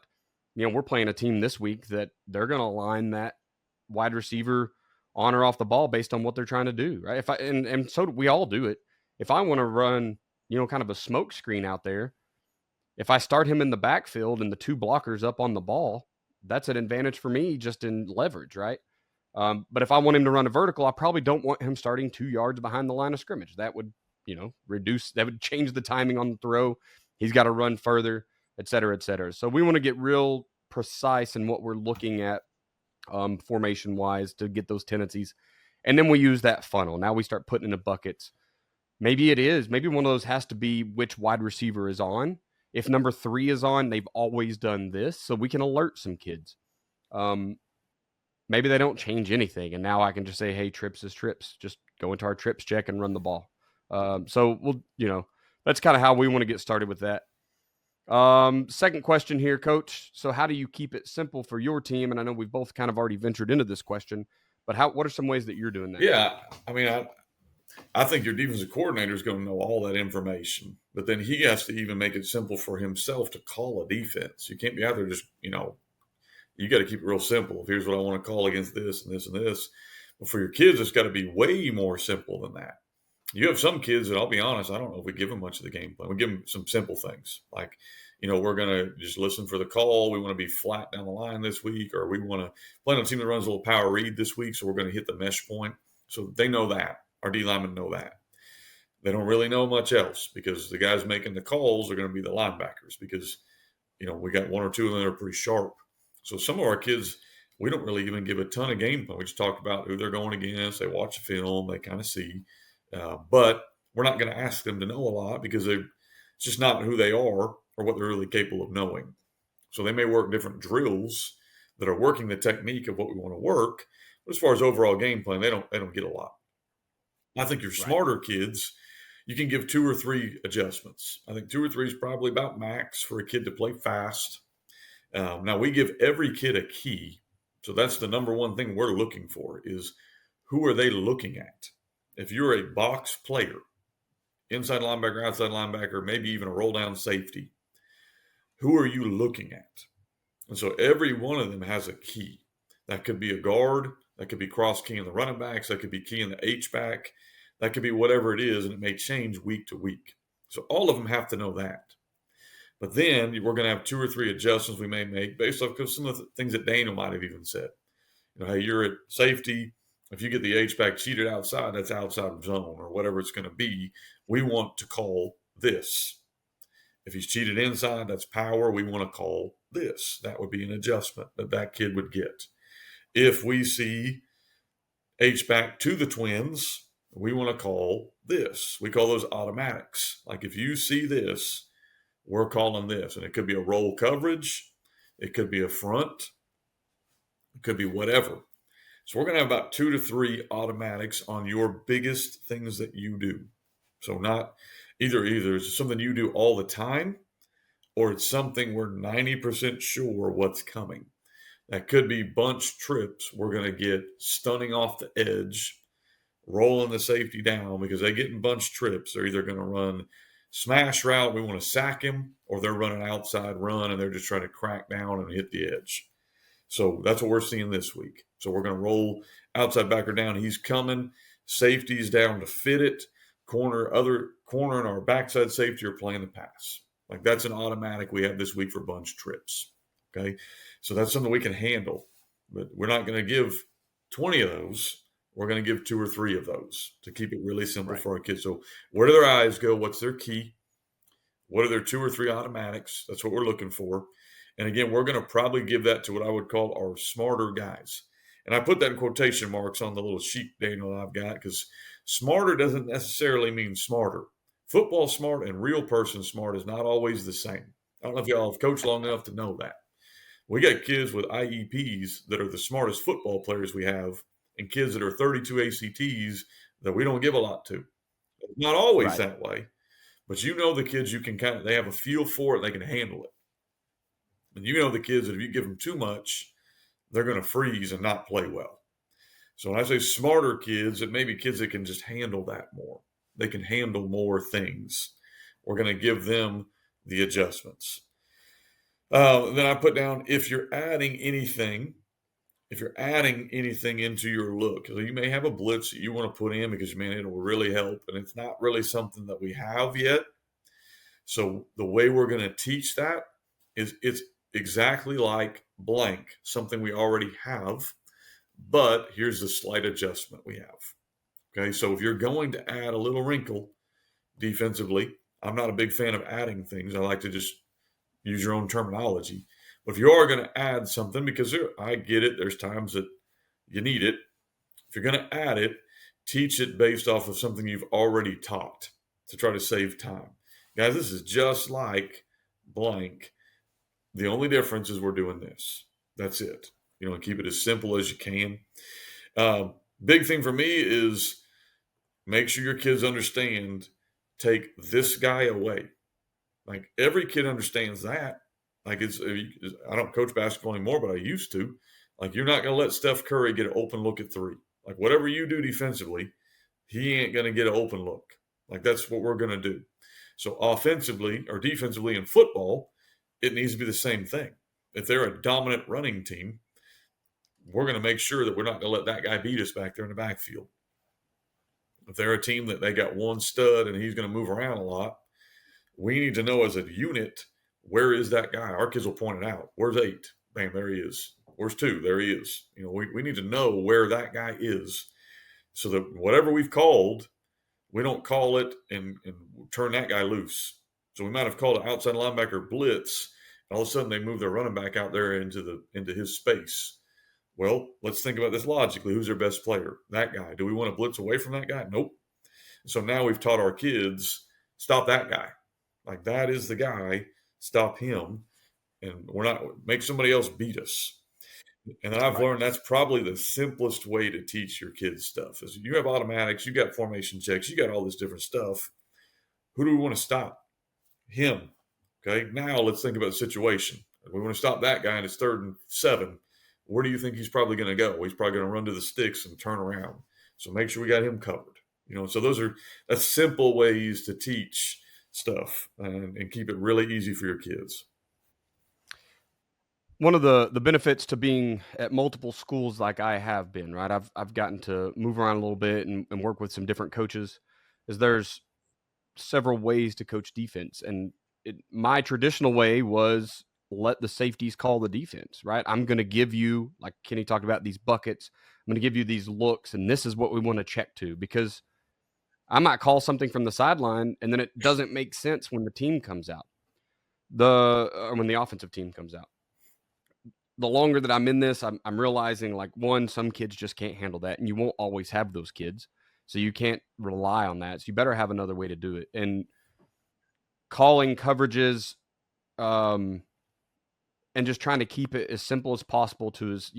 [SPEAKER 1] we're playing a team this week that they're going to align that wide receiver on or off the ball based on what they're trying to do, right? And so we all do it. If I want to run, kind of a smoke screen out there, if I start him in the backfield and the two blockers up on the ball, that's an advantage for me just in leverage, right? But if I want him to run a vertical, I probably don't want him starting 2 yards behind the line of scrimmage. That would, that would change the timing on the throw. He's got to run further, et cetera, et cetera. So we want to get real precise in what we're looking at formation wise to get those tendencies. And then we use that funnel. Now we start putting in the buckets. Maybe one of those has to be which wide receiver is on. If number 3 is on, they've always done this, so we can alert some kids. Maybe they don't change anything, and now I can just say, hey, trips is trips. Just go into our trips check and run the ball. So we'll, that's kind of how we want to get started with that. Second question here, Coach. So how do you keep it simple for your team? And I know we've both kind of already ventured into this question, but what are some ways that you're doing that?
[SPEAKER 2] Yeah, I mean, I think your defensive coordinator is going to know all that information, but then he has to even make it simple for himself to call a defense. You can't be out there just, you got to keep it real simple. Here's what I want to call against this and this and this. But for your kids, it's got to be way more simple than that. You have some kids that, I'll be honest, I don't know if we give them much of the game plan. We give them some simple things like, we're going to just listen for the call. We want to be flat down the line this week, or we want to play on a team that runs a little power read this week, so we're going to hit the mesh point. So they know that. Our D linemen know that. They don't really know much else because the guys making the calls are going to be the linebackers because, we got one or two of them that are pretty sharp. So some of our kids, we don't really even give a ton of game plan. We just talk about who they're going against. They watch the film. They kind of see. But we're not going to ask them to know a lot because it's just not who they are or what they're really capable of knowing. So they may work different drills that are working the technique of what we want to work. But as far as overall game plan, they don't get a lot. I think your smarter kids, you can give 2 or 3 adjustments. I think 2 or 3 is probably about max for a kid to play fast. Now, we give every kid a key. So that's the number one thing we're looking for is who are they looking at? If you're a box player, inside linebacker, outside linebacker, maybe even a roll down safety, who are you looking at? And so every one of them has a key. That could be a guard. That could be cross keying the running backs. That could be keying the H back. That could be whatever it is, and it may change week to week. So all of them have to know that. But then we're going to have 2 or 3 adjustments we may make based off of some of the things that Daniel might have even said. Hey, you're at safety. If you get the H-back cheated outside, that's outside of zone or whatever it's going to be. We want to call this. If he's cheated inside, that's power. We want to call this. That would be an adjustment that kid would get. If we see H-back to the twins, we want to call this. We call those automatics. Like if you see this, we're calling this. And it could be a roll coverage. It could be a front. It could be whatever. So we're going to have about 2 to 3 automatics on your biggest things that you do. So not either it's something you do all the time, or it's something we're 90% sure what's coming. That could be bunch trips. We're going to get stunning off the edge, rolling the safety down because they get in bunch trips. They're either going to run smash route, we want to sack him, or they're running outside run and they're just trying to crack down and hit the edge. So that's what we're seeing this week. So we're going to roll outside backer down. He's coming. Safety's down to fit it. Other corner and our backside safety are playing the pass. Like that's an automatic we have this week for bunch trips. Okay. So that's something we can handle. But we're not going to give 20 of those. We're going to give 2 or 3 of those to keep it really simple for our kids. So where do their eyes go? What's their key? What are their 2 or 3 automatics? That's what we're looking for. And again, we're going to probably give that to what I would call our smarter guys. And I put that in quotation marks on the little sheet, Daniel, I've got, because smarter doesn't necessarily mean smarter. Football smart and real person smart is not always the same. I don't know if y'all have coached long enough to know that. We got kids with IEPs that are the smartest football players we have, and kids that are 32 ACTs that we don't give a lot to. It's not always that way, but you know the kids you can they have a feel for it, they can handle it. And you know the kids that if you give them too much, they're going to freeze and not play well. So when I say smarter kids, it may be kids that can just handle that more. They can handle more things. We're going to give them the adjustments. Then I put down if you're adding anything into your look, so you may have a blitz that you want to put in because, man, it'll really help. And it's not really something that we have yet. So the way we're going to teach that is it's exactly like blank, something we already have, but here's the slight adjustment we have. Okay, so if you're going to add a little wrinkle defensively, I'm not a big fan of adding things. I like to just use your own terminology. But if you are going to add something, because I get it, there's times that you need it. If you're going to add it, teach it based off of something you've already taught to try to save time. Guys, this is just like blank. The only difference is we're doing this. That's it. And keep it as simple as you can. Big thing for me is make sure your kids understand, take this guy away. Like every kid understands that. Like I don't coach basketball anymore, but I used to. Like you're not going to let Steph Curry get an open look at 3. Like whatever you do defensively, he ain't going to get an open look. Like that's what we're going to do. So offensively or defensively in football, it needs to be the same thing. If they're a dominant running team, we're going to make sure that we're not going to let that guy beat us back there in the backfield. If they're a team that they got one stud and he's going to move around a lot, we need to know as a unit, where is that guy? Our kids will point it out. Where's 8? Bam, there he is. Where's 2? There he is. We need to know where that guy is so that whatever we've called, we don't call it and turn that guy loose. So we might have called an outside linebacker blitz. And all of a sudden, they move their running back out there into his space. Well, let's think about this logically. Who's their best player? That guy. Do we want to blitz away from that guy? Nope. So now we've taught our kids, stop that guy. Like that is the guy. Stop him. And we're not make somebody else beat us. And then I've learned that's probably the simplest way to teach your kids stuff. Is you have automatics, you got formation checks, you got all this different stuff. Who do we want to stop? Him. Okay. Now let's think about the situation. If we want to stop that guy and it's 3rd and 7. Where do you think he's probably going to go? He's probably going to run to the sticks and turn around. So make sure we got him covered. So that's simple ways to teach stuff and keep it really easy for your kids.
[SPEAKER 1] one of the benefits to being at multiple schools like I have been, right? I've gotten to move around a little bit and work with some different coaches. Is there's several ways to coach defense, and my traditional way was let the safeties call the defense, right? I'm going to give you, like Kenny talked about, these buckets. I'm going to give you these looks, and this is what we want to check to, because I might call something from the sideline, and then it doesn't make sense when the team comes out, when the offensive team comes out. The longer that I'm in this, I'm realizing, like, one, some kids just can't handle that, and you won't always have those kids, so you can't rely on that. So you better have another way to do it. And calling coverages, um, and just trying to keep it as simple as possible to, as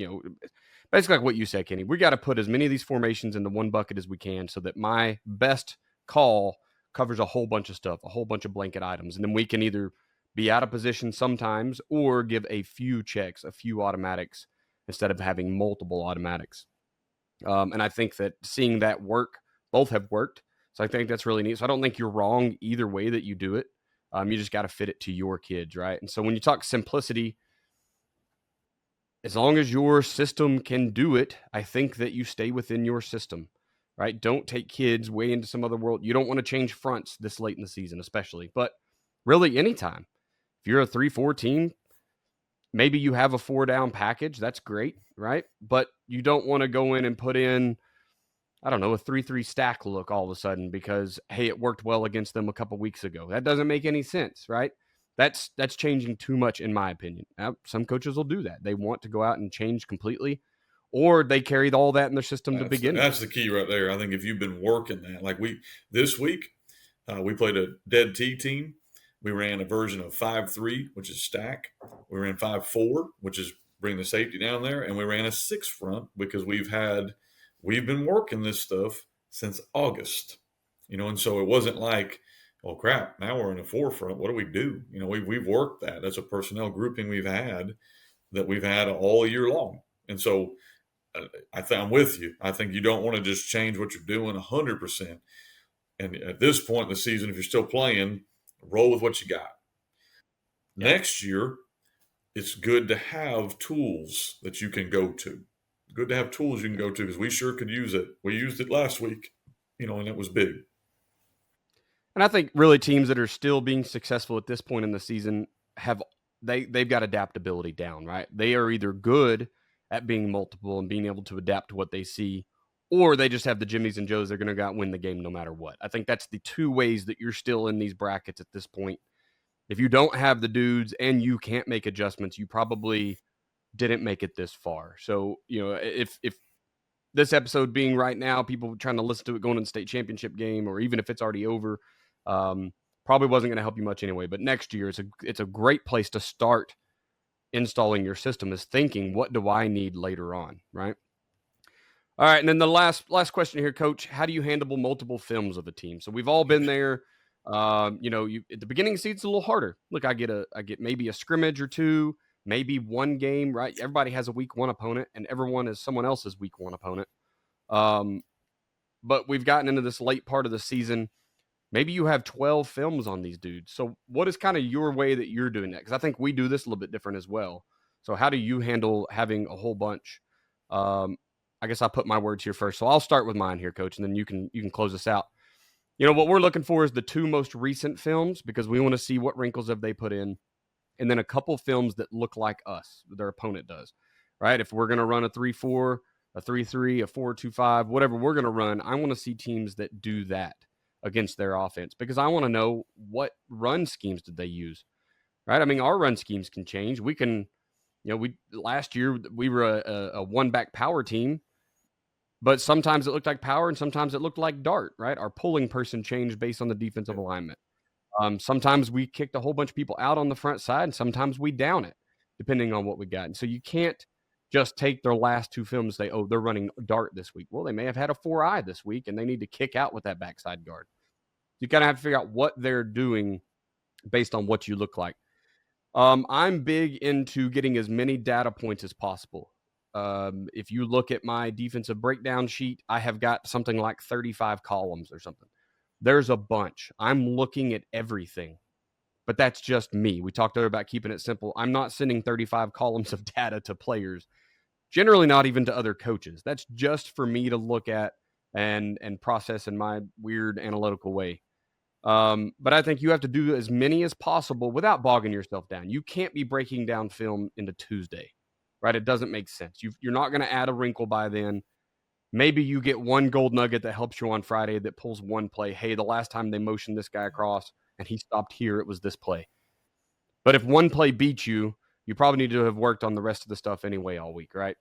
[SPEAKER 1] basically like what you said, Kenny. We got to put as many of these formations into one bucket as we can, so that my best call covers a whole bunch of stuff, a whole bunch of blanket items, and then we can either be out of position sometimes or give a few checks, a few automatics, instead of having multiple automatics. And I think that seeing that work, both have worked. So I think that's really neat. So I don't think you're wrong either way that you do it. You just got to fit it to your kids, right? And so when you talk simplicity, as long as your system can do it, I think that you stay within your system, right? Don't take kids way into some other world. You don't want to change fronts this late in the season, especially, but really anytime. If you're a 3-4 team, maybe you have a 4-down package. That's great, right? But you don't want to go in and put in, I don't know, a 3-3 stack look all of a sudden because, hey, it worked well against them a couple weeks ago. That doesn't make any sense, right? That's changing too much, in my opinion. Now, some coaches will do that. They want to go out and change completely, or they carried all that in their system to begin with.
[SPEAKER 2] That's the key right there. I think if you've been working that, like this week, we played a dead T team. We ran a version of 5-3, which is stack. We ran 5-4, which is bring the safety down there, and we ran a 6 front because we've been working this stuff since August, and so it wasn't like, oh crap, now we're in a 4 front. What do we do? We've worked that. That's a personnel grouping we've had all year long, and so I'm with you. I think you don't want to just change what you're doing 100%. And at this point in the season, if you're still playing, roll with what you got.
[SPEAKER 1] Yeah.
[SPEAKER 2] Next year, it's good to have tools that you can go to. Good to have tools you can go to because we sure could use it. We used it last week, and it was big.
[SPEAKER 1] And I think really teams that are still being successful at this point in the season they've got adaptability down, right? They are either good at being multiple and being able to adapt to what they see, or they just have the Jimmies and Joes. They're going to go out and win the game no matter what. I think that's the two ways that you're still in these brackets at this point. If you don't have the dudes and you can't make adjustments, you probably didn't make it this far. So, if this episode being right now, people trying to listen to it going in the state championship game, or even if it's already over, probably wasn't going to help you much anyway. But next year, it's a great place to start installing your system, is thinking, what do I need later on, right? All right, and then the last question here, Coach. How do you handle multiple films of a team? So we've all been there. You at the beginning of the season, it's a little harder. Look, I get maybe a scrimmage or two, maybe one game, right? Everybody has a week 1 opponent, and everyone is someone else's week 1 opponent. But we've gotten into this late part of the season. Maybe you have 12 films on these dudes. So what is kind of your way that you're doing that? Because I think we do this a little bit different as well. So how do you handle having a whole bunch? I guess I'll put my words here first. So I'll start with mine here, Coach, and then you can close us out. What we're looking for is the 2 most recent films, because we want to see what wrinkles have they put in, and then a couple films that look like us, their opponent does, right? If we're going to run a 3-4, a 3-3, a 4-2-5, whatever we're going to run, I want to see teams that do that against their offense, because I want to know what run schemes did they use, right? I mean, our run schemes can change. We can, last year we were a 1-back power team, but sometimes it looked like power and sometimes it looked like dart, right? Our pulling person changed based on the defensive alignment. Sometimes we kicked a whole bunch of people out on the front side, and sometimes we down it, depending on what we got. And so you can't just take their last 2 films and say, oh, they're running dart this week. Well, they may have had a 4-eye this week, and they need to kick out with that backside guard. You kind of have to figure out what they're doing based on what you look like. I'm big into getting as many data points as possible. If you look at my defensive breakdown sheet, I have got something like 35 columns or something. There's a bunch. I'm looking at everything. but that's just me. We talked earlier about keeping it simple. I'm not sending 35 columns of data to players, generally not even to other coaches. That's just for me to look at and process in my weird analytical way. But I think you have to do as many as possible without bogging yourself down. You can't be breaking down film into Tuesday, right? It doesn't make sense. You're not going to add a wrinkle by then. Maybe you get one gold nugget that helps you on Friday that pulls one play. Hey, the last time they motioned this guy across and he stopped here, it was this play. But if one play beats you, you probably need to have worked on the rest of the stuff anyway all week, right?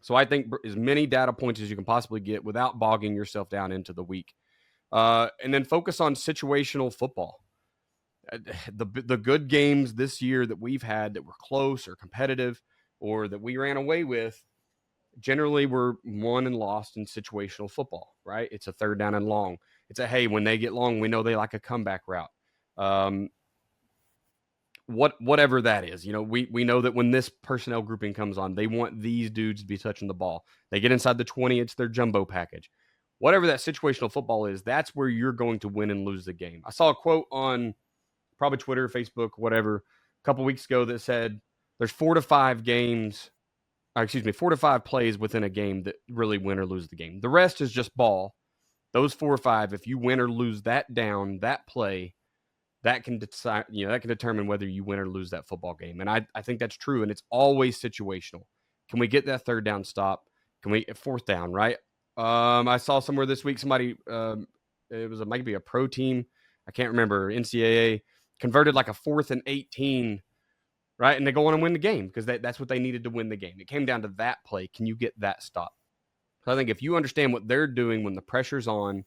[SPEAKER 1] So I think as many data points as you can possibly get without bogging yourself down into the week. And then focus on situational football. The good games this year that we've had that were close or competitive or that we ran away with generally were won and lost in situational football, right? It's a third down and long. It's a, hey, when they get long, we know they like a comeback route. Whatever that is, we know that when this personnel grouping comes on, they want these dudes to be touching the ball. They get inside the 20, it's their jumbo package. Whatever that situational football is, that's where you're going to win and lose the game. I saw a quote on probably Twitter, Facebook, whatever, a couple weeks ago that said there's 4 to 5 plays within a game that really win or lose the game. The rest is just ball. Those 4 or 5, if you win or lose that down, that play, that can decide, that can determine whether you win or lose that football game. And I think that's true. And it's always situational. Can we get that third down stop? Can we fourth down, right? I saw somewhere this week, somebody, it was might be a pro team. I can't remember, NCAA converted like a 4th and 18, right? And they go on and win the game because that's what they needed to win the game. It came down to that play. Can you get that stop? So I think if you understand what they're doing when the pressure's on,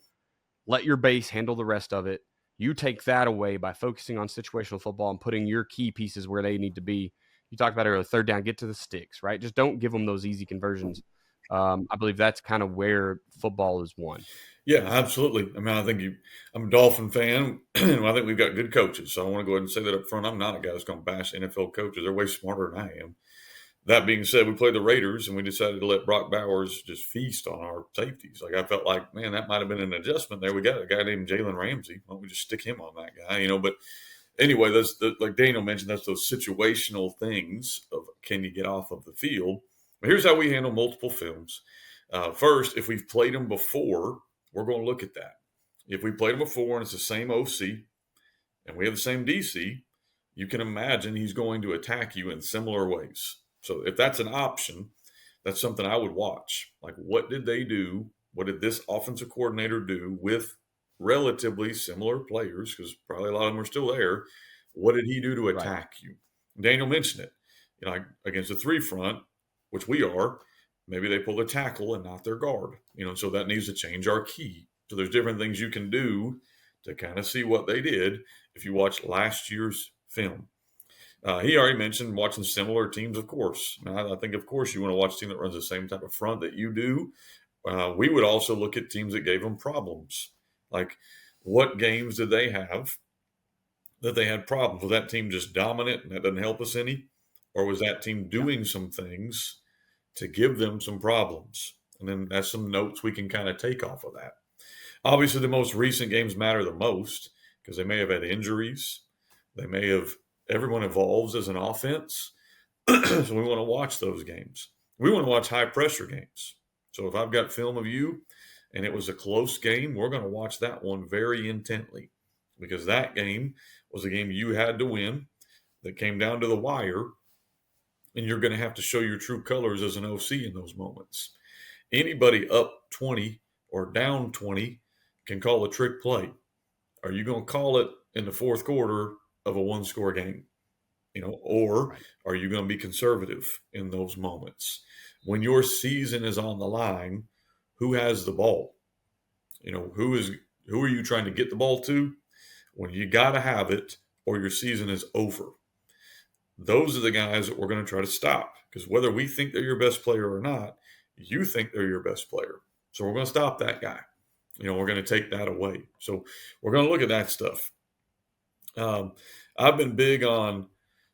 [SPEAKER 1] let your base handle the rest of it. You take that away by focusing on situational football and putting your key pieces where they need to be. You talked about earlier, third down, get to the sticks, right? Just don't give them those easy conversions. I believe that's kind of where football is won.
[SPEAKER 2] Yeah, absolutely. I mean, I'm a Dolphin fan, and I think we've got good coaches. So I want to go ahead and say that up front. I'm not a guy that's going to bash NFL coaches. They're way smarter than I am. That being said, we played the Raiders, and we decided to let Brock Bowers just feast on our safeties. Like, I felt like, man, that might have been an adjustment there. We got a guy named Jalen Ramsey. Why don't we just stick him on that guy, But anyway, like Daniel mentioned, that's those situational things of can you get off of the field. But here's how we handle multiple films. First, if we've played them before, we're going to look at that. If we played them before and it's the same OC and we have the same DC, you can imagine he's going to attack you in similar ways. So if that's an option, that's something I would watch. Like, what did they do? What did this offensive coordinator do with relatively similar players? Because probably a lot of them are still there. What did he do to attack you? Daniel mentioned it. Against the 3 front, which we are, maybe they pull the tackle and not their guard. So that needs to change our key. So there's different things you can do to kind of see what they did if you watch last year's film. He already mentioned watching similar teams, of course. Now, I think, of course, you want to watch a team that runs the same type of front that you do. We would also look at teams that gave them problems. Like, what games did they have that they had problems? Was that team just dominant and that doesn't help us any? Or was that team doing some things to give them some problems? And then that's some notes we can kind of take off of that. Obviously, the most recent games matter the most because they may have had injuries. Everyone evolves as an offense. So we want to watch those games. We want to watch high pressure games. So if I've got film of you and it was a close game, we're going to watch that one very intently because that game was a game you had to win that came down to the wire, and you're going to have to show your true colors as an OC in those moments. Anybody up 20 or down 20 can call a trick play. Are you going to call it in the fourth quarter of a 1-score game? Or are you going to be conservative in those moments? When your season is on the line, who has the ball? Who are you trying to get the ball to? When you got to have it or your season is over. Those are the guys that we're going to try to stop because whether we think they're your best player or not, you think they're your best player. So we're going to stop that guy. We're going to take that away. So we're going to look at that stuff. I've been big on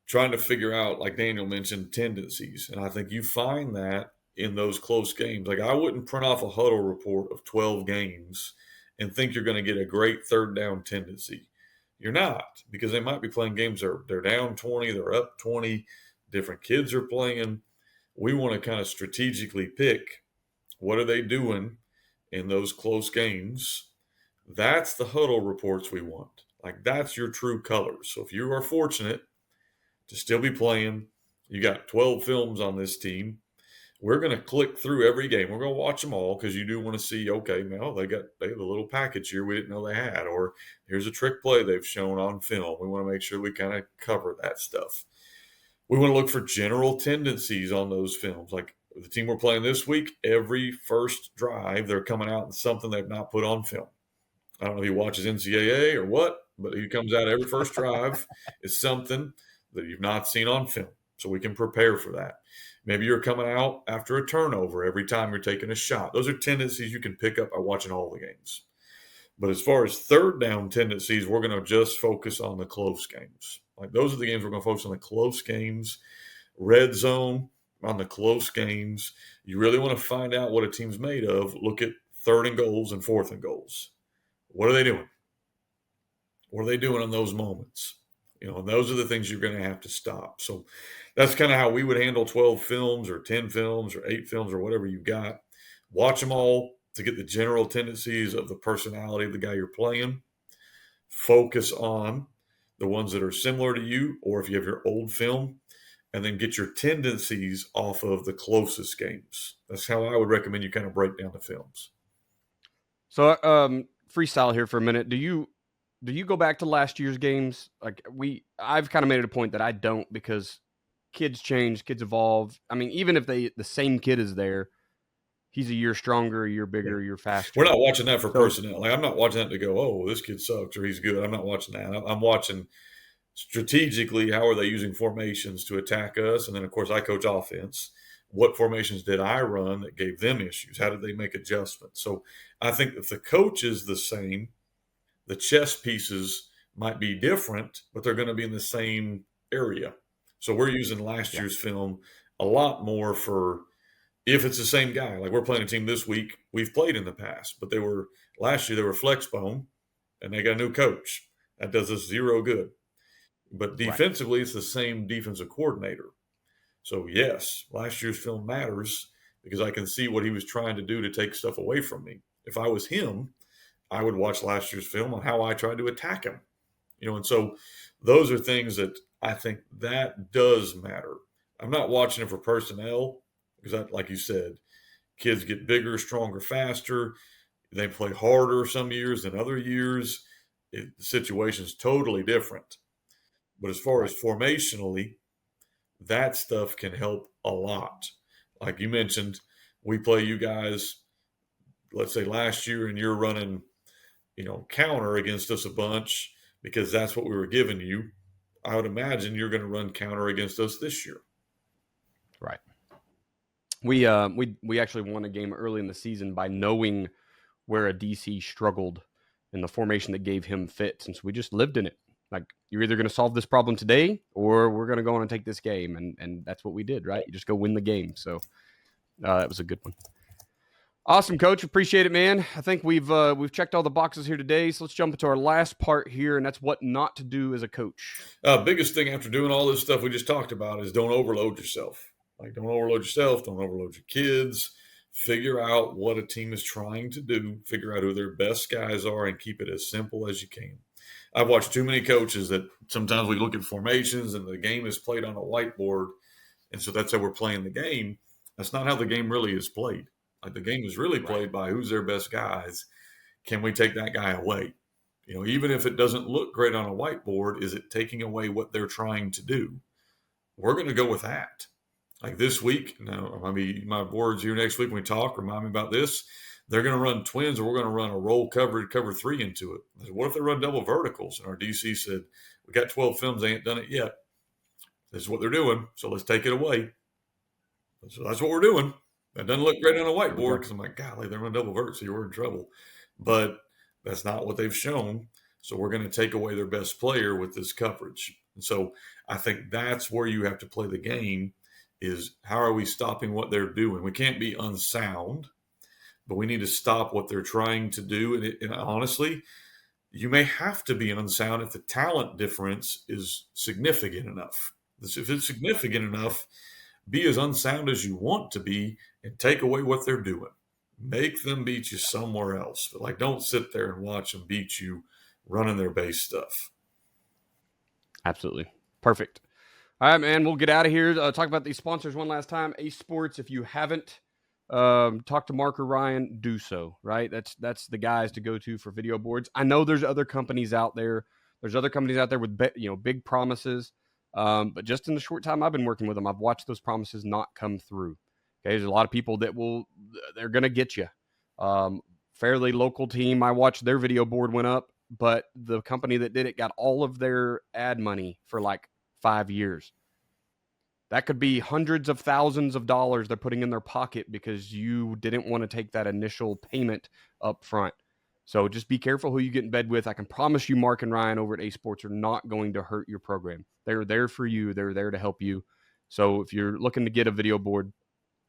[SPEAKER 2] trying to figure out, like Daniel mentioned, tendencies. And I think you find that in those close games. Like, I wouldn't print off a huddle report of 12 games and think you're going to get a great third down tendency. You're not, because they might be playing games they're down 20, they're up 20, different kids are playing. We want to kind of strategically pick what are they doing in those close games. That's the huddle reports we want. Like that's your true colors. So if you are fortunate to still be playing, you got 12 films on this team. We're going to click through every game. We're going to watch them all because you do want to see, okay, now they have a little package here we didn't know they had, or here's a trick play they've shown on film. We want to make sure we kind of cover that stuff. We want to look for general tendencies on those films. Like the team we're playing this week, every first drive, they're coming out in something they've not put on film. I don't know if he watches NCAA or what, but he comes out every first drive is something that you've not seen on film. So we can prepare for that. Maybe you're coming out after a turnover every time you're taking a shot. Those are tendencies you can pick up by watching all the games. But as far as third down tendencies, we're going to just focus on the close games. Like those are the games we're going to focus on, the close games, red zone on the close games. You really want to find out what a team's made of. Look at third and goals and fourth and goals. What are they doing? What are they doing in those moments? And those are the things you're going to have to stop. So that's kind of how we would handle 12 films or 10 films or 8 films or whatever you've got. Watch them all to get the general tendencies of the personality of the guy you're playing. Focus on the ones that are similar to you, or if you have your old film, and then get your tendencies off of the closest games. That's how I would recommend you kind of break down the films.
[SPEAKER 1] So, freestyle here for a minute. Do you go back to last year's games? Like I've kind of made it a point that I don't, because kids change, kids evolve. I mean, even if the same kid is there, he's a year stronger, a year bigger, a year faster.
[SPEAKER 2] We're not watching that for personnel. Like I'm not watching that to go, oh, this kid sucks or he's good. I'm not watching that. I'm watching strategically, how are they using formations to attack us? And then, of course, I coach offense. What formations did I run that gave them issues? How did they make adjustments? So I think if the coach is the same, the chess pieces might be different, but they're going to be in the same area. So we're using last year's film a lot more for if it's the same guy. Like we're playing a team this week we've played in the past, but last year they were flex bone and they got a new coach. That does us zero good. But defensively, it's the same defensive coordinator. So, yes, last year's film matters because I can see what he was trying to do to take stuff away from me. If I was him, I would watch last year's film on how I tried to attack him. And so those are things that I think that does matter. I'm not watching it for personnel because, like you said, kids get bigger, stronger, faster. They play harder some years than other years. The situation's totally different. But as far as formationally, that stuff can help a lot. Like you mentioned, we play you guys, let's say last year, and you're running, counter against us a bunch because that's what we were giving you. I would imagine you're going to run counter against us this year.
[SPEAKER 1] Right. We actually won a game early in the season by knowing where a DC struggled in the formation that gave him fits, and so we just lived in it. Like, you're either going to solve this problem today or we're going to go on and take this game. And that's what we did, right? You just go win the game. So that was a good one. Awesome, Coach. Appreciate it, man. I think we've checked all the boxes here today. So let's jump into our last part here, and that's what not to do as a coach.
[SPEAKER 2] Biggest thing after doing all this stuff we just talked about is don't overload yourself. Like, don't overload yourself. Don't overload your kids. Figure out what a team is trying to do. Figure out who their best guys are and keep it as simple as you can. I've watched too many coaches that sometimes we look at formations and the game is played on a whiteboard, and so that's how we're playing the game. That's not how the game really is played. Like the game is really played by who's their best guys. Can we take that guy away? Even if it doesn't look great on a whiteboard, is it taking away what they're trying to do? We're going to go with that. Like this week, now, my boards here next week when we talk, remind me about this. They're going to run twins, or we're going to run a roll cover 3 into it. I said, what if they run double verticals? And our DC said, we got 12 films, they ain't done it yet. This is what they're doing, so let's take it away. So that's what we're doing. That doesn't look great on a whiteboard because I'm like, golly, they're running double vert, so you're in trouble. But that's not what they've shown. So we're going to take away their best player with this coverage. And so I think that's where you have to play the game is how are we stopping what they're doing? We can't be unsound, but we need to stop what they're trying to do. And honestly, you may have to be an unsound if the talent difference is significant enough. If it's significant enough, be as unsound as you want to be and take away what they're doing. Make them beat you somewhere else. But like, don't sit there and watch them beat you running their base stuff.
[SPEAKER 1] Absolutely. Perfect. All right, man. We'll get out of here. Talk about these sponsors one last time. Ace Sports. If you haven't talked to Mark or Ryan, do so. Right. That's the guys to go to for video boards. I know there's other companies out there. There's other companies out there with big promises. But just in the short time I've been working with them, I've watched those promises not come through. Okay, there's a lot of people that they're gonna get you. Fairly local team. I watched their video board went up, but the company that did it got all of their ad money for like 5 years. That could be hundreds of thousands of dollars they're putting in their pocket because you didn't want to take that initial payment up front. So just be careful who you get in bed with. I can promise you Mark and Ryan over at A Sports are not going to hurt your program. They're there for you. They're there to help you. So if you're looking to get a video board,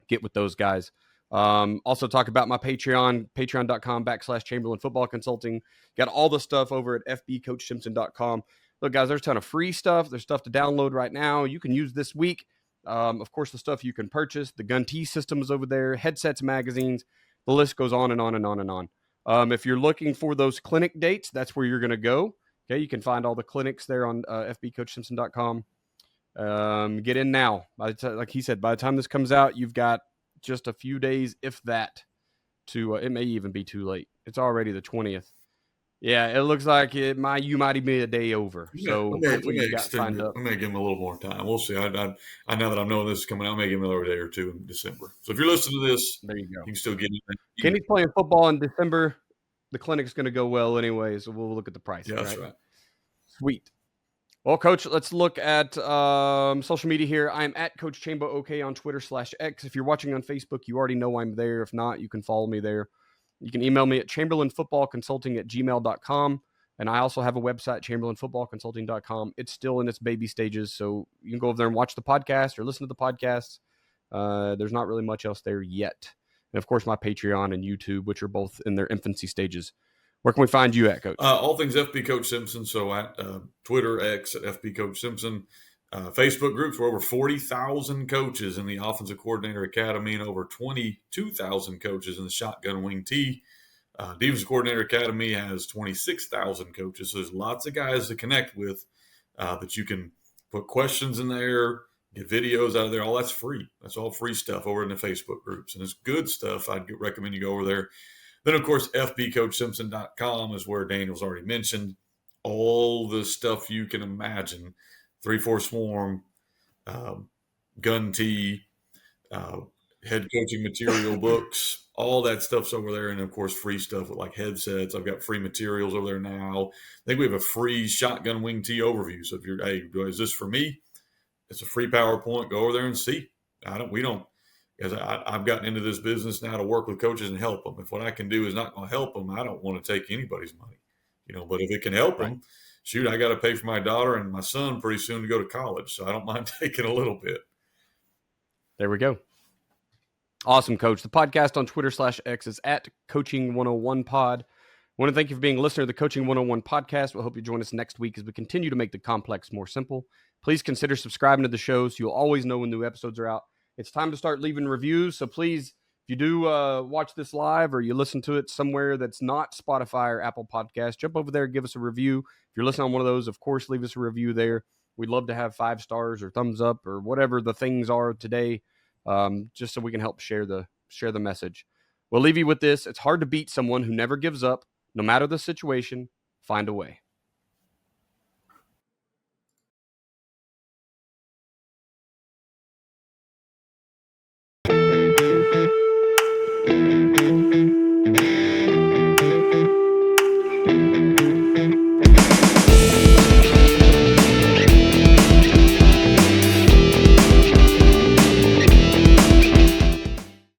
[SPEAKER 1] get with those guys. Also talk about my Patreon, patreon.com/Chamberlain Football Consulting. Got all the stuff over at fbcoachsimpson.com. Look, guys, there's a ton of free stuff. There's stuff to download right now. You can use this week. Of course, the stuff you can purchase. The Gun T system is over there. Headsets, magazines. The list goes on and on and on and on. If you're looking for those clinic dates, that's where you're going to go. Okay, you can find all the clinics there on fbcoachsimpson.com. Get in now. Like he said, by the time this comes out, you've got just a few days, if that, to it may even be too late. It's already the 20th. Yeah, it looks like you might even be a day over. So hopefully you got signed up.
[SPEAKER 2] I may give him a little more time. We'll see. I know that I'm knowing this is coming out. I may give him another day or two in December. So if you're listening to this,
[SPEAKER 1] there you go.
[SPEAKER 2] You can still get it.
[SPEAKER 1] Kenny's playing football in December. The clinic's going to go well anyway, so we'll look at the price.
[SPEAKER 2] Yeah, that's right.
[SPEAKER 1] Sweet. Well, Coach, let's look at social media here. I'm at Coach Chambo OK on Twitter /X. If you're watching on Facebook, you already know I'm there. If not, you can follow me there. You can email me at chamberlainfootballconsulting@gmail.com. And I also have a website, chamberlainfootballconsulting.com. It's still in its baby stages, so you can go over there and watch the podcast or listen to the podcasts. There's not really much else there yet. And, of course, my Patreon and YouTube, which are both in their infancy stages. Where can we find you at, Coach?
[SPEAKER 2] All things FB Coach Simpson. So at Twitter, X at FB Coach Simpson. Facebook groups, we're over 40,000 coaches in the Offensive Coordinator Academy and over 22,000 coaches in the Shotgun Wing T. Defensive Coordinator Academy has 26,000 coaches. So there's lots of guys to connect with that you can put questions in there, get videos out of there. All that's free. That's all free stuff over in the Facebook groups. And it's good stuff. I'd recommend you go over there. Then, of course, fbcoachsimpson.com is where Daniel's already mentioned all the stuff you can imagine. 3-4 Swarm, Gun T, head coaching material books, all that stuff's over there. And, of course, free stuff with like headsets. I've got free materials over there now. I think we have a free Shotgun Wing T overview. So if you're, hey, is this for me? It's a free PowerPoint. Go over there and see. Because I've gotten into this business now to work with coaches and help them. If what I can do is not going to help them, I don't want to take anybody's money, But if it can help them, shoot, I got to pay for my daughter and my son pretty soon to go to college, so I don't mind taking a little bit.
[SPEAKER 1] There we go. Awesome, Coach. The podcast on Twitter /X is at Coaching101pod. I want to thank you for being a listener to the Coaching 101 podcast. We hope you join us next week as we continue to make the complex more simple. Please consider subscribing to the show so you'll always know when new episodes are out. It's time to start leaving reviews. So please, if you do watch this live or you listen to it somewhere that's not Spotify or Apple Podcasts, jump over there, give us a review. If you're listening on one of those, of course, leave us a review there. We'd love to have 5 stars or thumbs up or whatever the things are today, just so we can help share the message. We'll leave you with this. It's hard to beat someone who never gives up. No matter the situation, find a way.